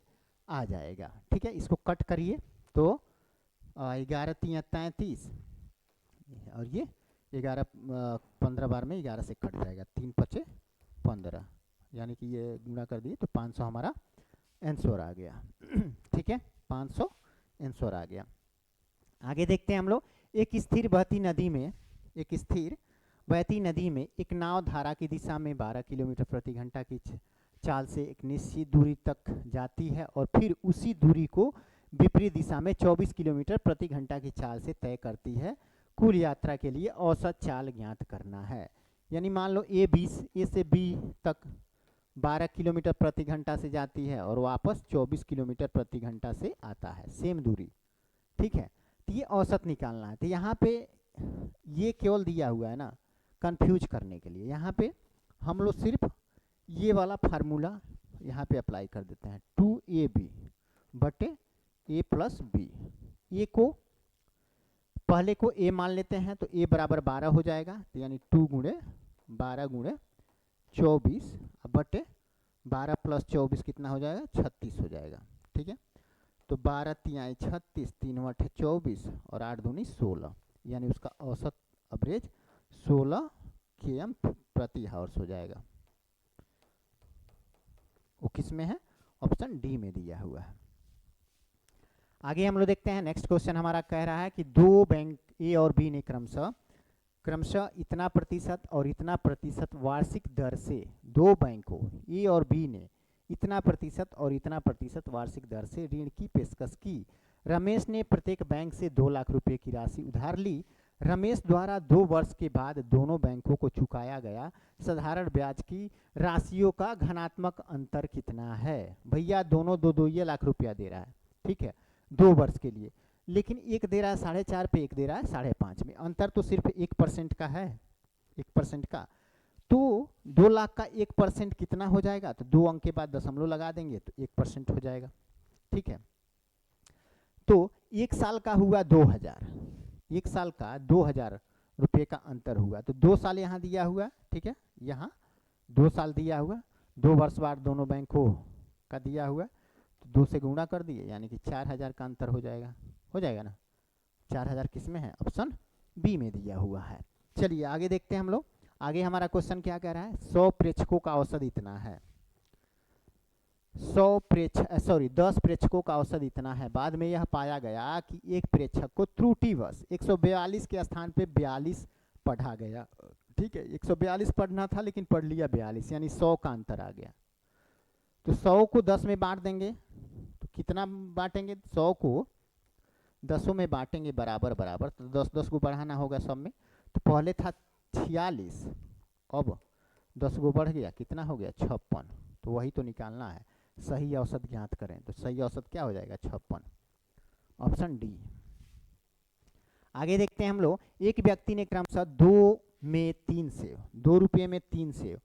आ जाएगा। ठीक है, इसको कट करिए तो 11 तिया 33 और ये 11 15 बार में 11 से कट जाएगा, 3 पचे 15, यानी कि ये गुणा कर दिए तो 500 हमारा आंसर आ गया। ठीक है, 500 आंसर आ गया। आगे देखते हैं हम लोग, एक स्थिर बहती नदी में एक नाव धारा की दिशा में 12 किलोमीटर प्रति घंटा की चाल से एक निश्चित दूरी तक जाती है और फिर उसी दूरी को विपरीत दिशा में 24 किलोमीटर प्रति घंटा की चाल से तय करती है। कुल यात्रा के लिए औसत चाल ज्ञात करना है। यानी मान लो ए से बी तक 12 किलोमीटर प्रति घंटा से जाती है और वापस 24 किलोमीटर प्रति घंटा से आता है, सेम दूरी। ठीक है, तो ये औसत निकालना है। तो यहाँ पे ये केवल दिया हुआ है ना कंफ्यूज करने के लिए, यहाँ पे हम लोग सिर्फ ये वाला फार्मूला यहाँ पे अप्लाई कर देते हैं, 2ab बटे a प्लस बी। ए को पहले को a मान लेते हैं तो a बराबर 12 हो जाएगा, तो यानी 2 गुणे 12 गुणे 24 बटे 12 प्लस 24 कितना हो जाएगा, 36 हो जाएगा। ठीक है, तो 12 तियाई 36, 3 बटे 24 और 8 दूनी 16, यानी उसका औसत एवरेज 16 km प्रति हावर्स हो जाएगा। वो किस में है, ऑप्शन डी में दिया हुआ है। आगे हम लोग देखते हैं, नेक्स्ट क्वेश्चन हमारा कह रहा है कि दो बैंक ए और बी ने क्रमशः इतना प्रतिशत और इतना प्रतिशत वार्षिक दर से, दो बैंकों ए और बी ने इतना प्रतिशत और इतना प्रतिशत वार्षिक दर से ऋण की पेशकश की। रमेश ने प्रत्येक बैंक से 2 लाख रुपए की राशि उधार ली। रमेश द्वारा 2 वर्ष के बाद दोनों बैंकों को चुकाया गया साधारण ब्याज की राशियों का घनात्मक अंतर कितना है। भैया दोनों दो ये लाख रुपया दे रहा है, ठीक है, 2 वर्ष के लिए, लेकिन एक दे रहा है 4.5 पे, एक दे रहा है 5.5 में, अंतर तो सिर्फ 1% का है, 1% का। तो 2 लाख का 1% कितना हो जाएगा, तो 2 अंक के बाद दशमलव लगा देंगे तो 1% हो जाएगा। ठीक है, तो 1 साल का हुआ 2000, 1 साल का 2000 रुपये का अंतर हुआ, तो 2 साल यहाँ दिया हुआ, ठीक है, यहाँ 2 साल दिया हुआ, 2 वर्ष बाद दोनों बैंकों का दिया हुआ, तो 2 से गुणा कर दिए, यानी कि 4000 का अंतर हो जाएगा ना। 4000 किस में है, ऑप्शन बी में दिया हुआ है। चलिए आगे देखते हैं हम लोग। आगे हमारा क्वेश्चन क्या कह रहा है, 100 प्रेक्षकों का औसत इतना है, 10 प्रेक्षकों का औसत इतना है। बाद में यह पाया गया कि एक प्रेक्षक को त्रुटिवश 142 के स्थान पे 42 पढ़ा गया। ठीक है, 142 पढ़ना था लेकिन पढ़ लिया 42, यानी 100 का अंतर आ गया। तो 100 को 10 में बांट देंगे तो कितना बांटेंगे, 100 को 10 में बांटेंगे बराबर बराबर, तो 10 को बढ़ाना होगा सब में। तो पहले था 46, अब 10 को बढ़ गया, कितना हो गया 56, तो वही तो निकालना है। सही औसत ज्ञात करें, तो सही औसत क्या हो जाएगा 56, ऑप्शन डी। आगे देखते हैं हम लोग, एक व्यक्ति ने क्रमशः 2 में 3 सेव, 2 रुपये में 3 सेव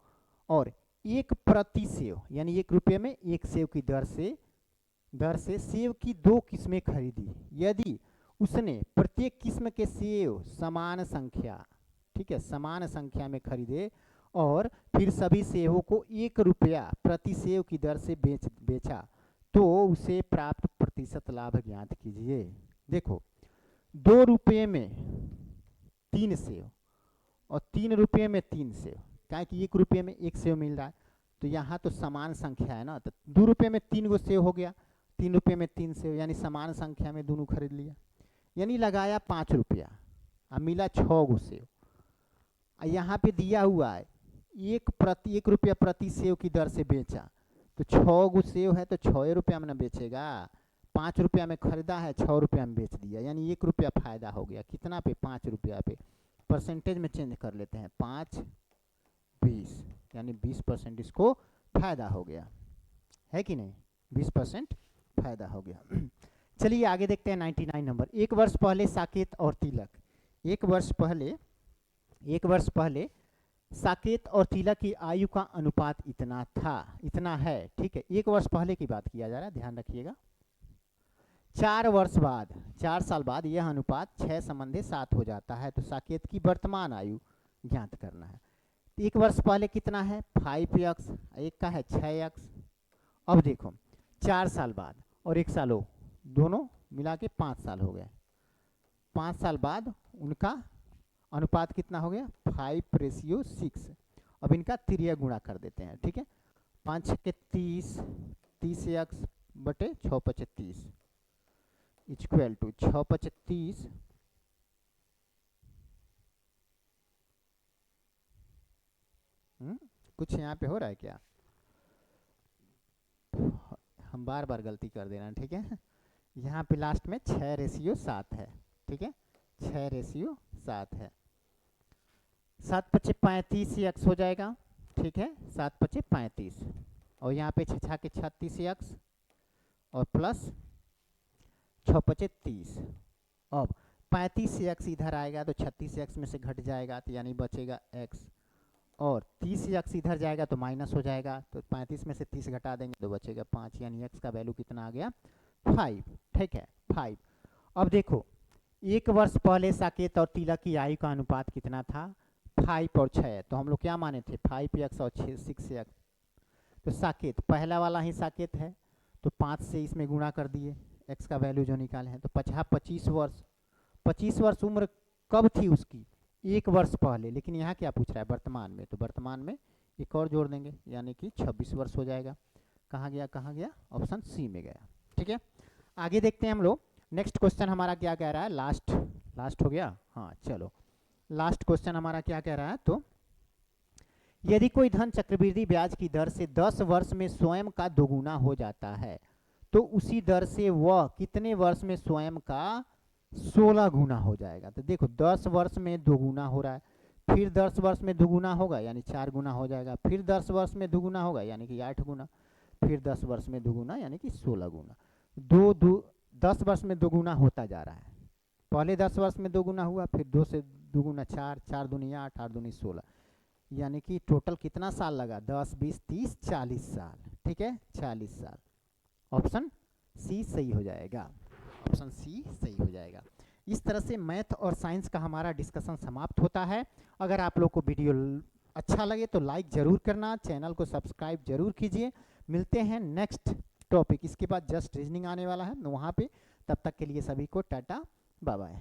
और 1 प्रति सेव, यानी 1 रुपये में 1 सेव की दर से सेव की 2 किस्में खरीदी। यदि उसने प्रत्येक किस्म के सेव समान संख्या, ठीक है, समान संख्या में खरीदे और फिर सभी सेवों को 1 रुपया प्रति सेव की दर से बेचा तो उसे प्राप्त प्रतिशत लाभ ज्ञात कीजिए। देखो 2 रुपये में 3 सेव और 3 रुपये में 3 सेव, क्या कि 1 रुपये में 1 सेव मिल रहा है, तो यहाँ तो समान संख्या है ना, तो 2 रुपये में 3 गो सेव हो गया, 3 रुपये में 3 सेव, यानी समान संख्या में दोनों खरीद लिया, यानी लगाया 5 रुपया और मिला 6 गो सेव। यहाँ पे दिया हुआ है 1 रुपया प्रति सेव की दर से बेचा, तो 6 गो सेव है तो 6 रुपया में ना बेचेगा, 5 रुपया में खरीदा है 6 रुपया में बेच दिया, यानी 1 रुपया फायदा हो गया। कितना पे, 5 रुपया पे। परसेंटेज में चेंज कर लेते हैं, 5 20, यानी 20% इसको फायदा हो गया, है कि नहीं, 20% फायदा हो गया। चलिए आगे देखते हैं 99 नंबर। 1 वर्ष पहले साकेत और तिलक, 1 वर्ष पहले साकेत और तिलक की आयु का अनुपात इतना है, ठीक है, 1 वर्ष पहले की बात किया जा रहा है, ध्यान रखिएगा। 4 वर्ष बाद, 4 साल बाद यह अनुपात 6:7 हो जाता है। तो साकेत की वर्तमान आयु ज्ञात करना है। तो 1 वर्ष पहले कितना है 5x, एक का है 6x। अब देखो 4 साल बाद और 1 साल हो, दोनों मिला के 5 साल हो गए। 5 साल बाद उनका अनुपात कितना हो गया 5:6। अब इनका तिर्यक गुणा कर देते हैं, ठीक है। 5 के 30, 30x बटे 6×25 इक्वल टू 6×25 कुछ यहाँ पे हो रहा है क्या, हम बार बार गलती कर दे रहे हैं, ठीक है। यहाँ पे लास्ट में 6:7 है, ठीक है, 6:7 है। 7×5 = 35x हो जाएगा, ठीक है, 7×5 और यहाँ पे 6 के 36x और प्लस 6×30। अब 35x इधर आएगा तो 36x में से घट जाएगा, तो यानी बचेगा x, और 30x इधर जाएगा तो माइनस हो जाएगा, तो 35 में से 30 घटा देंगे तो बचेगा 5, यानी x का वैल्यू कितना आ गया 5, ठीक है 5। अब देखो 1 वर्ष पहले साकेत और तिलक की आयु का अनुपात कितना था 5 और 6, तो हम लोग क्या माने थे 5x और 6x। तो साकेत पहला वाला ही साकेत है, तो 5 से इसमें गुणा कर दिए, x का वैल्यू जो निकाले हैं, तो 25 वर्ष। 25 वर्ष उम्र कब थी उसकी 1 वर्ष पहले, लेकिन यहाँ क्या पूछ रहा है वर्तमान में, तो वर्तमान में एक और जोड़ देंगे, यानी कि 26 वर्ष हो जाएगा। कहाँ गया ऑप्शन सी में गया, ठीक है। आगे देखते हैं हम लोग, नेक्स्ट क्वेश्चन हमारा क्या कह रहा है, लास्ट हो गया, हाँ चलो लास्ट क्वेश्चन हमारा क्या कह रहा है, तो यदि कोई धन चक्रवृद्धि ब्याज की दर से 10 वर्ष में स्वयं का दोगुना हो जाता है, तो उसी दर से वह कितने वर्ष में स्वयं का 16 गुना हो जाएगा। तो देखो 10 वर्ष में दोगुना हो रहा है, फिर 10 वर्ष में दोगुना होगा यानी 4 गुना हो जाएगा, फिर 10 वर्ष में दोगुना होगा यानी कि 8 गुना, फिर 10 वर्ष में दोगुना यानी कि 16 गुना। 10 वर्ष में दोगुना होता जा रहा है, पहले 10 वर्ष में दोगुना हुआ, फिर 2 से दोगुना 4, 4 दूनी 8, 8 दूनी 16, यानी कि टोटल कितना साल लगा 10, 20, 30, 40 साल, ठीक है 40 साल। ऑप्शन सी सही हो जाएगा, ऑप्शन सी सही हो जाएगा। इस तरह से मैथ और साइंस का हमारा डिस्कशन समाप्त होता है। अगर आप लोग को वीडियो अच्छा लगे तो लाइक ज़रूर करना, चैनल को सब्सक्राइब जरूर कीजिए। मिलते हैं नेक्स्ट टॉपिक, इसके बाद जस्ट रीजनिंग आने वाला है वहाँ पे, तब तक के लिए सभी को टाटा बाय बाय।